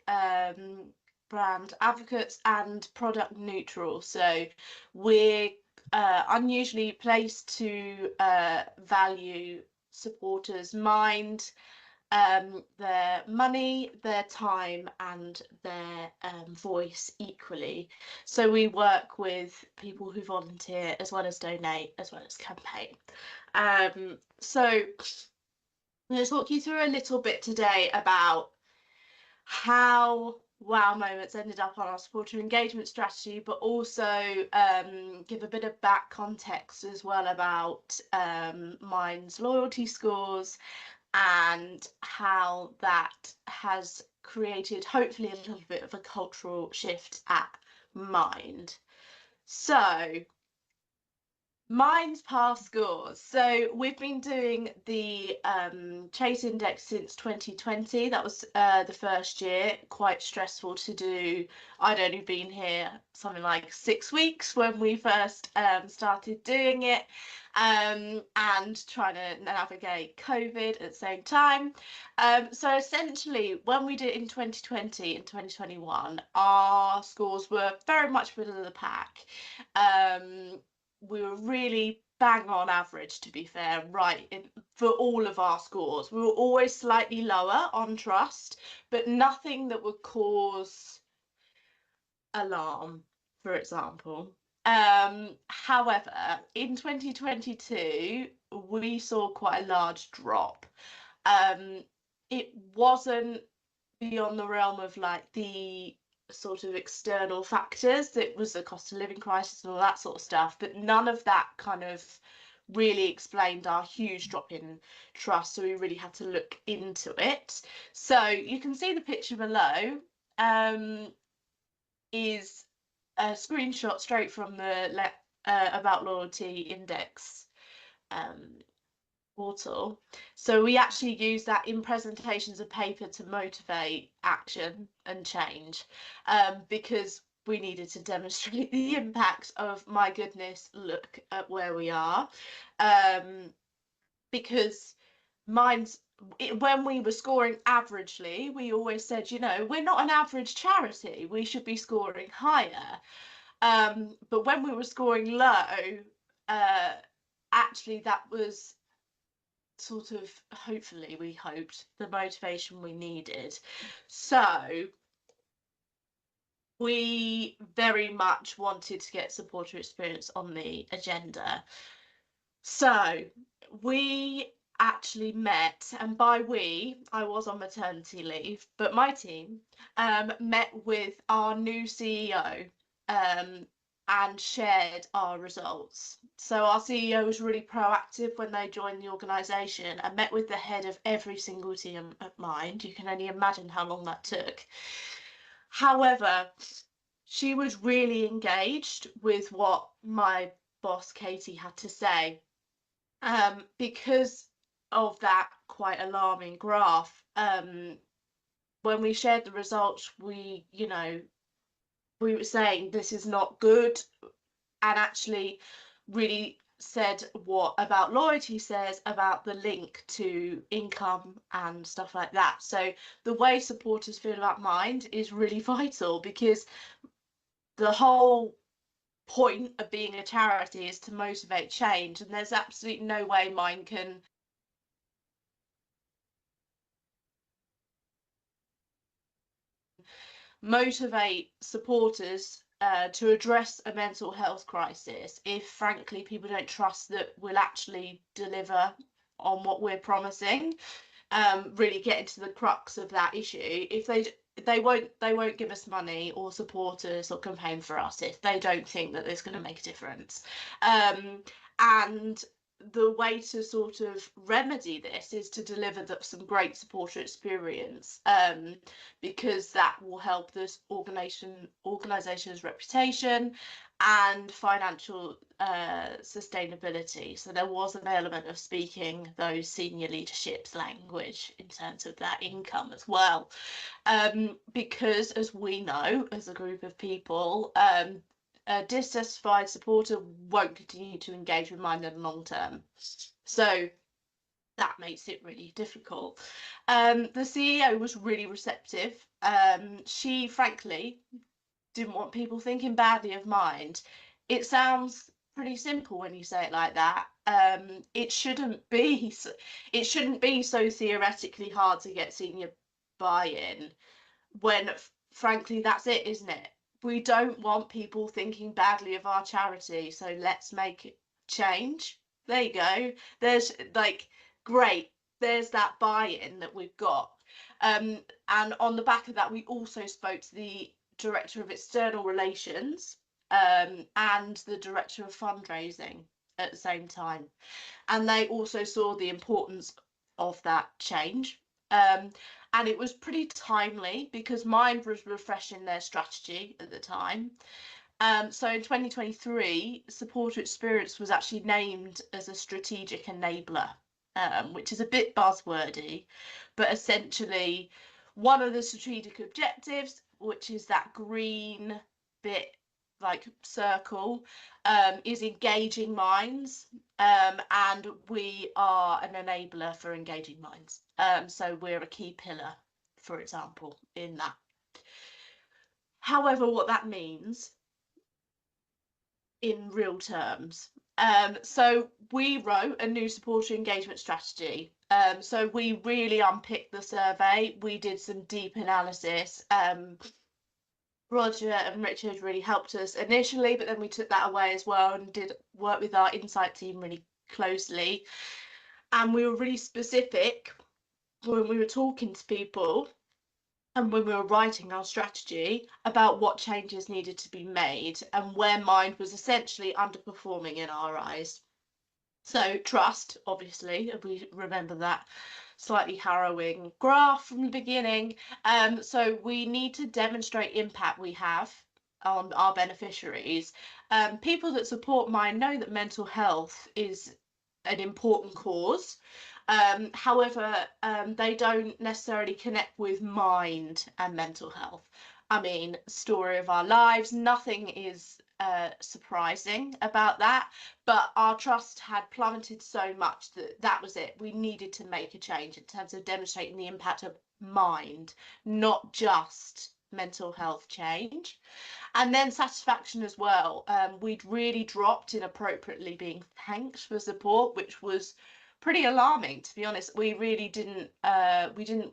advocates and product neutral. So we're unusually placed to value supporters' mind, their money, their time, and their voice equally. So we work with people who volunteer as well as donate, as well as campaign. So I'm going to talk you through a little bit today about how wow moments ended up on our supporter engagement strategy, but also give a bit of back context as well about Mind's loyalty scores and how that has created hopefully a little bit of a cultural shift at Mind. So Mind's past scores. So we've been doing the Chase Index since 2020. That was the first year. Quite stressful to do. I'd only been here something like 6 weeks when we first started doing it, and trying to navigate COVID at the same time. So essentially, when we did it in 2020 and 2021, our scores were very much middle of the pack. We were really bang on average, to be fair, for all of our scores. We were always slightly lower on trust, but nothing that would cause alarm, for example. However, in 2022, we saw quite a large drop. It wasn't beyond the realm of like the sort of external factors. That was the cost of living crisis and all that sort of stuff, but none of that kind of really explained our huge drop in trust, so we really had to look into it. So you can see the picture below is a screenshot straight from the About Loyalty Index portal. So we actually use that in presentations of paper to motivate action and change, because we needed to demonstrate the impacts of, my goodness, look at where we are, because Mind's when we were scoring averagely, we always said, you know, we're not an average charity, we should be scoring higher. But when we were scoring low, actually that was sort of, hopefully we hoped, the motivation we needed. So we very much wanted to get supporter experience on the agenda. So we actually met, and by we, I was on maternity leave, but my team met with our new CEO and shared our results. So our CEO was really proactive when they joined the organisation and met with the head of every single team at Mind. You can only imagine how long that took. However, she was really engaged with what my boss Katie had to say, because of that quite alarming graph. When we shared the results, we were saying this is not good, and actually really said what about loyalty says about the link to income and stuff like that. So the way supporters feel about Mind is really vital, because the whole point of being a charity is to motivate change, and there's absolutely no way Mind can motivate supporters to address a mental health crisis if, frankly, people don't trust that we'll actually deliver on what we're promising. Really get into the crux of that issue. If they won't give us money or support us or campaign for us if they don't think that it's going to make a difference. And the way to sort of remedy this is to deliver some great supporter experience, because that will help this organization's reputation and financial sustainability. So there was an element of speaking those senior leadership's language in terms of that income as well, because, as we know, as a group of people, a dissatisfied supporter won't continue to engage with Mind in the long term. So that makes it really difficult. The CEO was really receptive. She, frankly, didn't want people thinking badly of Mind. It sounds pretty simple when you say it like that. It shouldn't be. It shouldn't be so theoretically hard to get senior buy-in, when frankly that's it, isn't it? We don't want people thinking badly of our charity, so let's make it change. There you go. There's great. There's that buy-in that we've got. And on the back of that, we also spoke to the director of external relations and the director of fundraising at the same time, and they also saw the importance of that change. And it was pretty timely because Mind was refreshing their strategy at the time. So in 2023, supporter experience was actually named as a strategic enabler, which is a bit buzzwordy, but essentially one of the strategic objectives, which is that green bit like circle, is engaging minds, and we are an enabler for engaging minds. So we're a key pillar, for example, in that. However, what that means in real terms. So we wrote a new supporter engagement strategy. So we really unpicked the survey. We did some deep analysis. Roger and Richard really helped us initially, but then we took that away as well and did work with our insight team really closely. And we were really specific when we were talking to people and when we were writing our strategy about what changes needed to be made and where Mind was essentially underperforming in our eyes. So trust, obviously, we remember that slightly harrowing graph from the beginning. So we need to demonstrate impact we have on our beneficiaries. People that support Mind know that mental health is an important cause. However, they don't necessarily connect with Mind and mental health. I mean, story of our lives. Nothing is surprising about that, but our trust had plummeted so much that that was it. We needed to make a change in terms of demonstrating the impact of mind, not just mental health change. And then satisfaction as well. We'd really dropped in appropriately being thanked for support, which was pretty alarming, to be honest. We really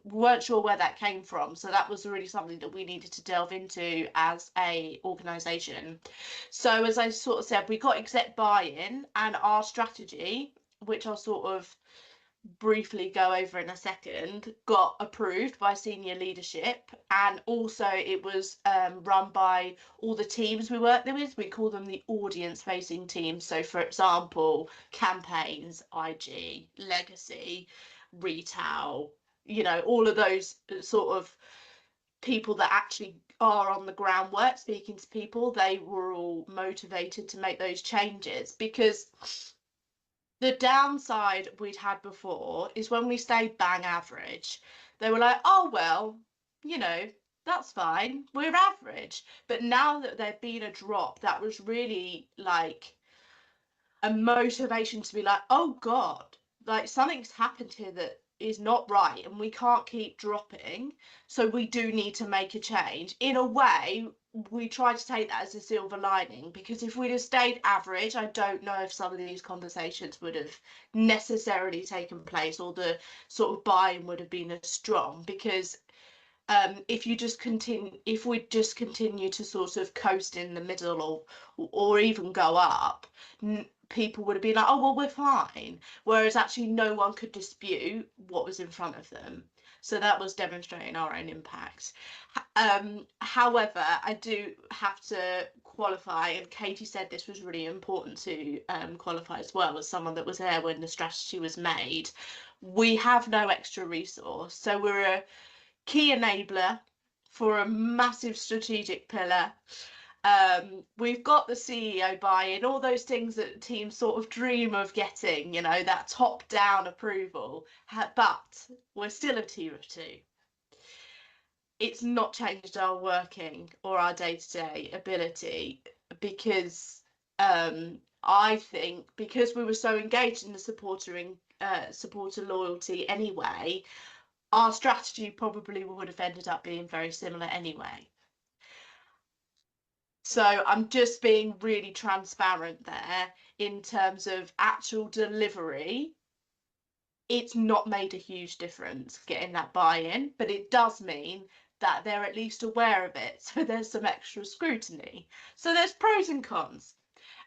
weren't sure where that came from. So that was really something that we needed to delve into as a organisation. So as I sort of said, we got exec buy-in, and our strategy, which I'll sort of briefly go over in a second, got approved by senior leadership, and also it was run by all the teams we work with. We call them the audience facing teams. So for example, campaigns, IG, legacy, retail, you know, all of those sort of people that actually are on the groundwork speaking to people. They were all motivated to make those changes, because the downside we'd had before is when we stayed bang average, they were like, oh, well, you know, that's fine, we're average. But now that there'd been a drop, that was really like a motivation to be like, oh God, like something's happened here that is not right and we can't keep dropping. So we do need to make a change. In a way, we try to take that as a silver lining, because if we'd have stayed average, I don't know if some of these conversations would have necessarily taken place, or the sort of buy-in would have been as strong. Because if we just continue to sort of coast in the middle, or even go up, people would have been like, oh well, we're fine, whereas actually no one could dispute what was in front of them. So that was demonstrating our own impact. However, I do have to qualify, and Katie said this was really important to qualify as well, as someone that was there when the strategy was made. We have no extra resource, so we're a key enabler for a massive strategic pillar. We've got the CEO buy-in, all those things that teams sort of dream of getting, you know, that top-down approval, but we're still a team of two. It's not changed our working or our day-to-day ability, because I think because we were so engaged in the supporter loyalty anyway, our strategy probably would have ended up being very similar anyway. So I'm just being really transparent there in terms of actual delivery. It's not made a huge difference getting that buy-in, but it does mean that they're at least aware of it. So there's some extra scrutiny. So there's pros and cons.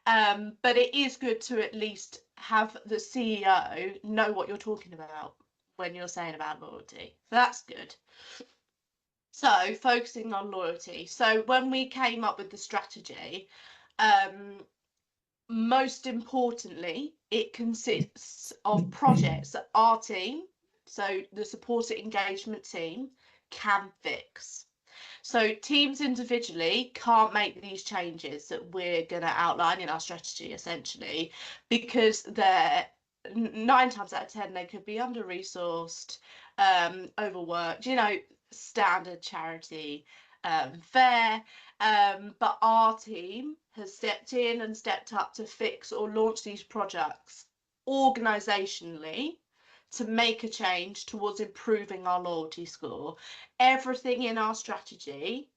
But it is good to at least have the CEO know what you're talking about when you're saying about loyalty. That's good. So focusing on loyalty. So when we came up with the strategy, most importantly, it consists of projects that our team, so the supporter engagement team, can fix. So teams individually can't make these changes that we're going to outline in our strategy, essentially, because they're 9 times out of 10 they could be under-resourced, overworked, you know, standard charity fare. But our team has stepped in and stepped up to fix or launch these projects organisationally, to make a change towards improving our loyalty score. Everything in our strategy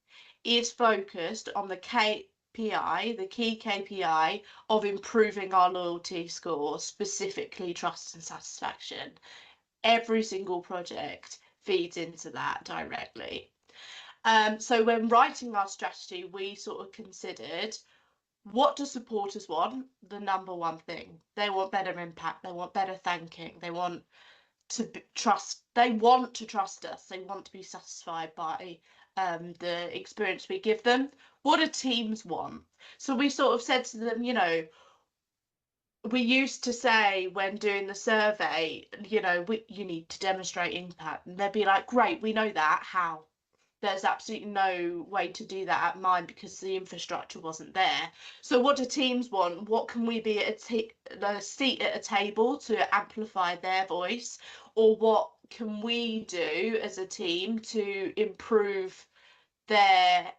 is focused on the KPI, the key KPI of improving our loyalty score, specifically trust and satisfaction. Every single project feeds into that directly. So when writing our strategy, we sort of considered, what do supporters want? The number one thing. They want better impact. They want better thanking. They want to trust. They want to trust us. They want to be satisfied by the experience we give them. What do teams want? So we sort of said to them, you know, we used to say when doing the survey, you know, you need to demonstrate impact. And they'd be like, great, we know that. How? There's absolutely no way to do that at mine because the infrastructure wasn't there. So what do teams want? What can we be at a seat at a table to amplify their voice? Or what can we do as a team to improve their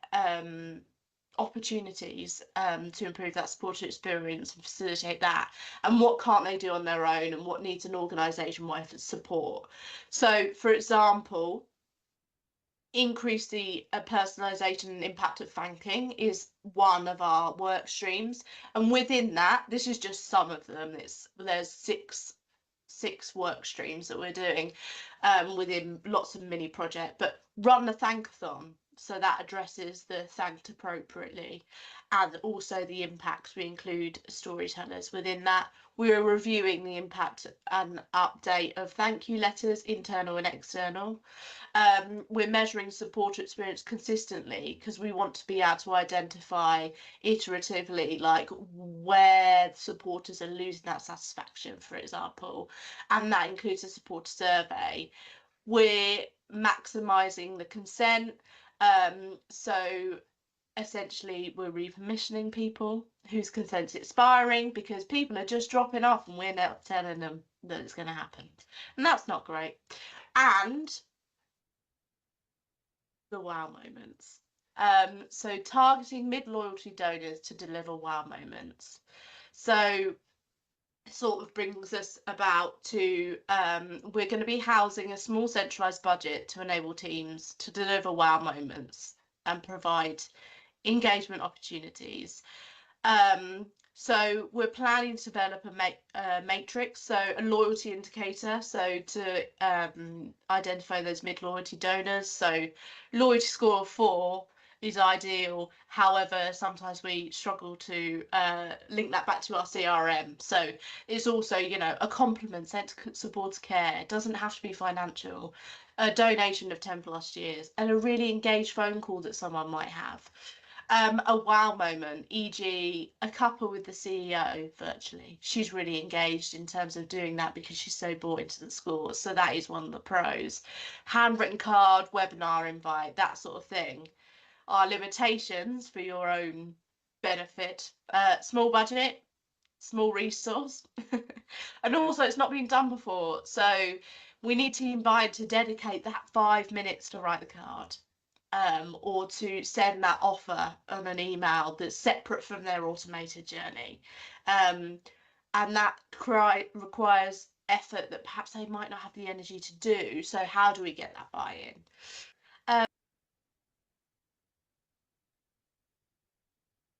opportunities to improve that supporter experience and facilitate that, and what can't they do on their own, and what needs an organisation-wide support. So, for example, increase the personalisation and impact of thanking is one of our work streams, and within that, this is just some of them. There's six work streams that we're doing within lots of mini project, but run a thankathon, so that addresses the thanked appropriately, and also the impacts. We include storytellers within that. We're reviewing the impact and update of thank you letters, internal and external. We're measuring supporter experience consistently, because we want to be able to identify iteratively, like, where supporters are losing that satisfaction, for example, and that includes a supporter survey. We're maximising the consent, so essentially we're repermissioning people whose consent's expiring because people are just dropping off and we're not telling them that it's going to happen, and that's not great. And the wow moments. So targeting mid-loyalty donors to deliver wow moments. So sort of brings us about to we're going to be housing a small centralized budget to enable teams to deliver wow moments and provide engagement opportunities. So we're planning to develop a matrix, so a loyalty indicator, so to identify those mid-loyalty donors. So loyalty score of 4 is ideal. However, sometimes we struggle to link that back to our CRM. So it's also, you know, a compliment sent to supporter care. It doesn't have to be financial. A donation of 10+ years, and a really engaged phone call that someone might have. A wow moment, e.g. a couple with the CEO virtually. She's really engaged in terms of doing that because she's so bought into the school. So that is one of the pros. Handwritten card, webinar invite, that sort of thing. Our limitations for your own benefit: small budget, small resource, and also it's not been done before. So we need to invite to dedicate that 5 minutes to write the card. Or to send that offer on an email that's separate from their automated journey. And that requires effort that perhaps they might not have the energy to do. So how do we get that buy-in?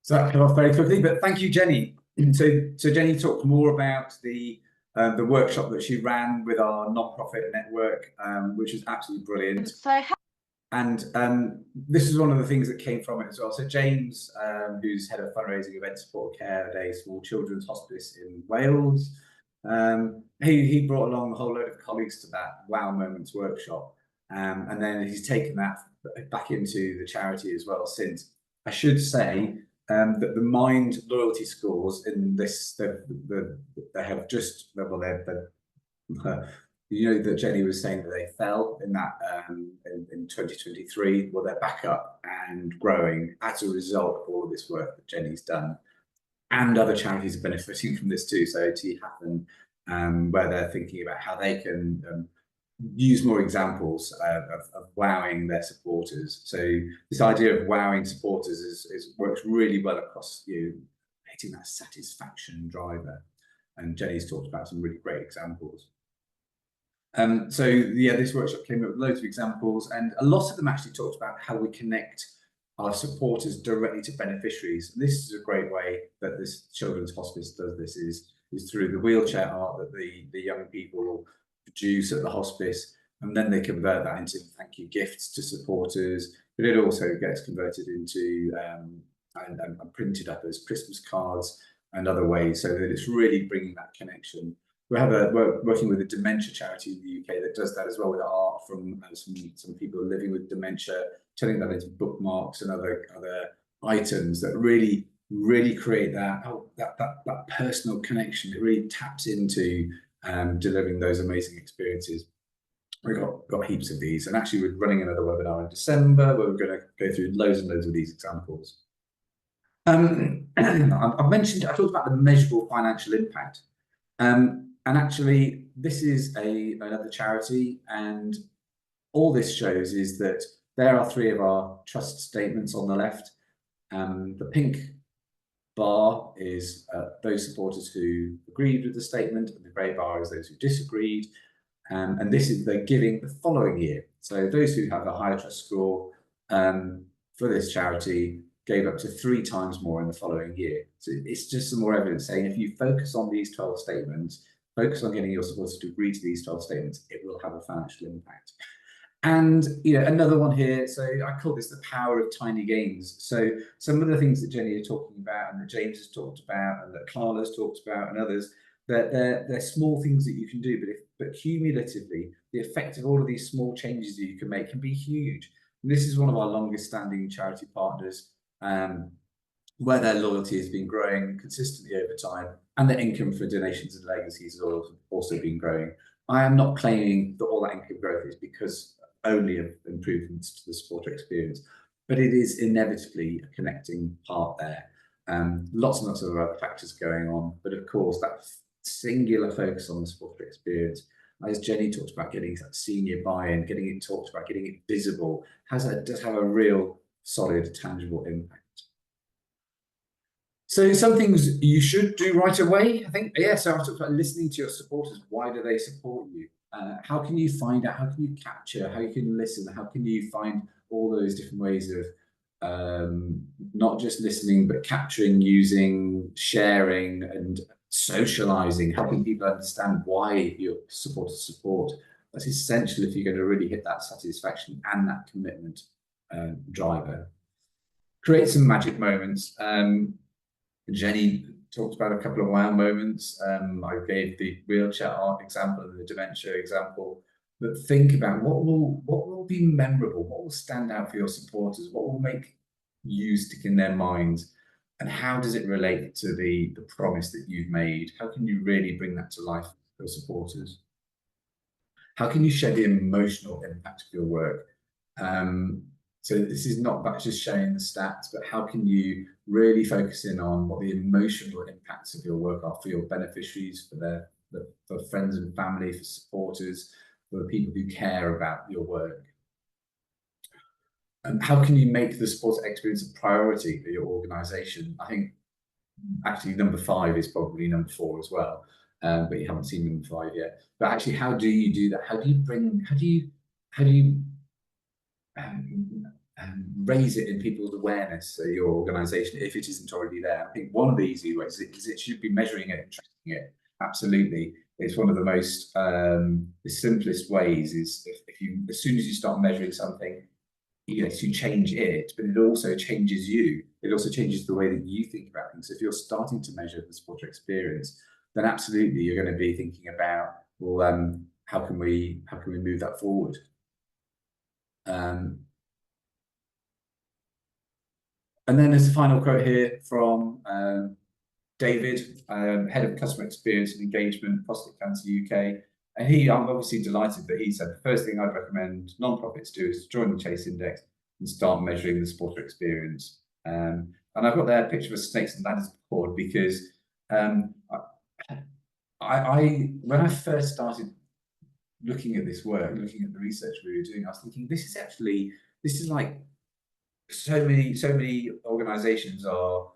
So that came off very quickly, but thank you, Jenny. So Jenny talked more about the workshop that she ran with our non-profit network, which was absolutely brilliant. And this is one of the things that came from it as well. So James, who's head of fundraising, event support care at a small children's hospice in Wales, he brought along a whole load of colleagues to that Wow Moments workshop, and then he's taken that back into the charity as well since. I should say that the Mind loyalty scores in this, they have just, well, they're you know that Jenny was saying that they fell in that in 2023. Well, they're back up and growing as a result of all of this work that Jenny's done, and other charities are benefiting from this too. So T Happen, where they're thinking about how they can use more examples of wowing their supporters. So this idea of wowing supporters works really well across hitting that satisfaction driver. And Jenny's talked about some really great examples. So yeah, this workshop came up with loads of examples, and a lot of them actually talked about how we connect our supporters directly to beneficiaries. And this is a great way that this children's hospice does this, is through the wheelchair art that the young people produce at the hospice, and then they convert that into thank you gifts to supporters. But it also gets converted into and printed up as Christmas cards and other ways, so that it's really bringing that connection. We're working with a dementia charity in the UK that does that as well, with art from some people living with dementia, turning that into bookmarks and other items that really create that personal connection. It really taps into delivering those amazing experiences. We've got heaps of these, and actually we're running another webinar in December where we're going to go through loads and loads of these examples. I talked about the measurable financial impact. And actually, this is another charity, and all this shows is that There are 3 of our trust statements on the left. The pink bar is those supporters who agreed with the statement, and the grey bar is those who disagreed. And this is they're giving the following year. So those who have a higher trust score for this charity gave up to 3 times more in the following year. So it's just some more evidence saying if you focus on these 12 statements, focus on getting your supporters to agree to these 12 statements, it will have a financial impact. And another one here, so I call this the power of tiny gains. So some of the things that Jenny is talking about and that James has talked about and that Carla's talked about and others, they're small things that you can do, but cumulatively, the effect of all of these small changes that you can make can be huge. And this is one of our longest standing charity partners, where their loyalty has been growing consistently over time, and their income for donations and legacies has also been growing. I am not claiming that all that income growth is because only of improvements to the supporter experience, but it is inevitably a connecting part there. Lots and lots of other factors going on, but of course that singular focus on the supporter experience, as Jenny talked about, getting that senior buy-in, getting it talked about, getting it visible, does have a real solid, tangible impact. So some things you should do right away, I think. Yeah, so I talked about listening to your supporters. Why do they support you? How can you find out? How can you capture? How you can listen? How can you find all those different ways of not just listening, but capturing, using, sharing, and socializing, helping people understand why your supporters support? That's essential if you're going to really hit that satisfaction and that commitment driver. Create some magic moments. Jenny talked about a couple of wow moments. I gave the wheelchair art example and the dementia example. But think about what will be memorable, what will stand out for your supporters, what will make you stick in their minds, and how does it relate to the promise that you've made? How can you really bring that to life for your supporters? How can you share the emotional impact of your work? So this is not about just showing the stats, but how can you really focus in on what the emotional impacts of your work are for your beneficiaries, for friends and family, for supporters, for the people who care about your work? And how can you make the supporter experience a priority for your organisation? I think actually number 5 is probably number 4 as well, but you haven't seen number 5 yet. But actually, how do you do that? How do you raise it in people's awareness of your organisation if it isn't already there? I think one of the easy ways is it should be measuring it and tracking it. Absolutely, it's one of the most the simplest ways. Is if you, as soon as you start measuring something, yes, you change it, but it also changes you. It also changes the way that you think about things. So if you're starting to measure the supporter experience, then absolutely you're going to be thinking about, well, how can we move that forward? And then there's a final quote here from David, Head of Customer Experience and Engagement, Prostate Cancer UK. And I'm obviously delighted that he said the first thing I'd recommend non-profits do is join the Chase Index and start measuring the supporter experience. And I've got there a picture of a snakes and ladders board because when I first started looking at this work, looking at the research we were doing, I was thinking this is like so many organizations are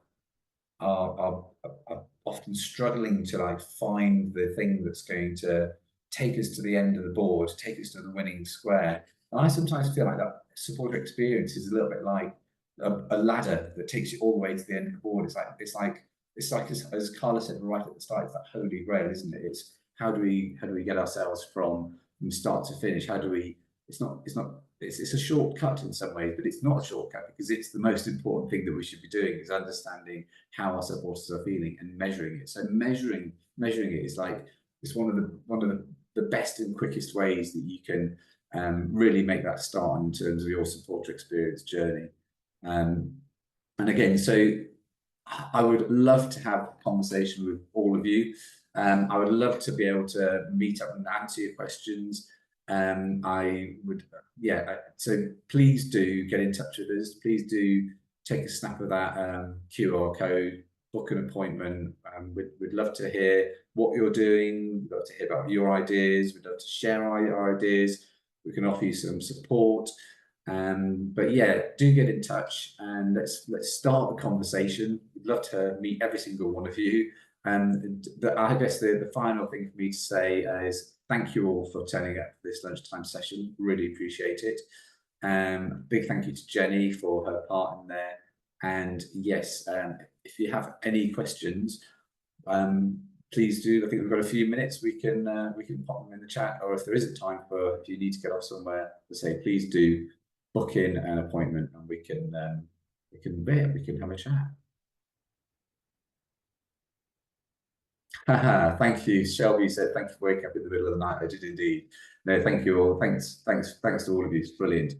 often struggling to like find the thing that's going to take us to the end of the board, take us to the winning square. And I sometimes feel like that supporter experience is a little bit like a ladder that takes you all the way to the end of the board. It's like as Carla said right at the start, it's that holy grail, isn't it? It's how do we get ourselves from start to finish? How do we? It's a shortcut in some ways, but it's not a shortcut because it's the most important thing that we should be doing is understanding how our supporters are feeling and measuring it. So measuring it is like it's one of the best and quickest ways that you can really make that start in terms of your supporter experience journey. And again, so I would love to have a conversation with all of you. I would love to be able to meet up and answer your questions. I would, yeah, so please do get in touch with us. Please do take a snap of that QR code, book an appointment. We'd love to hear what you're doing. We'd love to hear about your ideas. We'd love to share our ideas. We can offer you some support. But yeah, do get in touch and let's start the conversation. We'd love to meet every single one of you. And I guess the final thing for me to say is thank you all for turning up for this lunchtime session. Really appreciate it. Big thank you to Jenny for her part in there. And yes, if you have any questions, please do. I think we've got a few minutes. We can pop them in the chat, or if there isn't time if you need to get off somewhere, to say please do book in an appointment and we can have a chat. Thank you. Shelby said, thank you for waking up in the middle of the night. I did indeed. No, thank you all. Thanks to all of you. It's brilliant.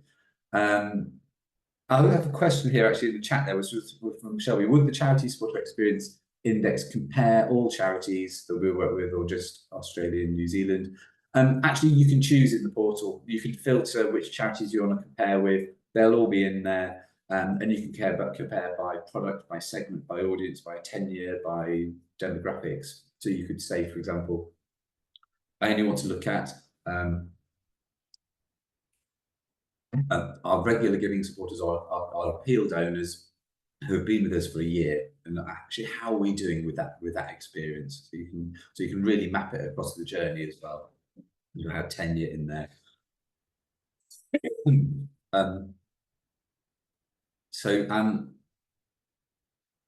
I have a question here actually in the chat there, which was from Shelby. Would the charity supporter experience index compare all charities that we work with or just Australia and New Zealand? Actually, you can choose in the portal. You can filter which charities you want to compare with. They'll all be in there. And you can compare by product, by segment, by audience, by tenure, by demographics. So you could say, for example, I only want to look at our regular giving supporters, our appeal donors who have been with us for a year, and actually how are we doing with that experience. So you can really map it across the journey as well. You have tenure in there.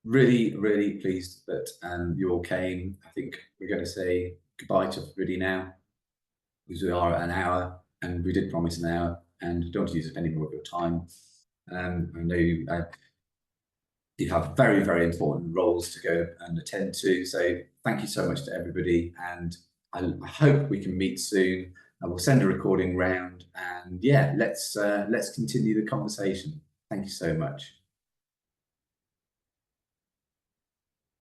Really pleased that you all came. I think we're going to say goodbye to everybody now, because we are at an hour, and we did promise an hour, and don't use up any more of your time. I know you have very, very important roles to go and attend to. So thank you so much to everybody, and I hope we can meet soon. I will send a recording round, and yeah, let's continue the conversation. Thank you so much.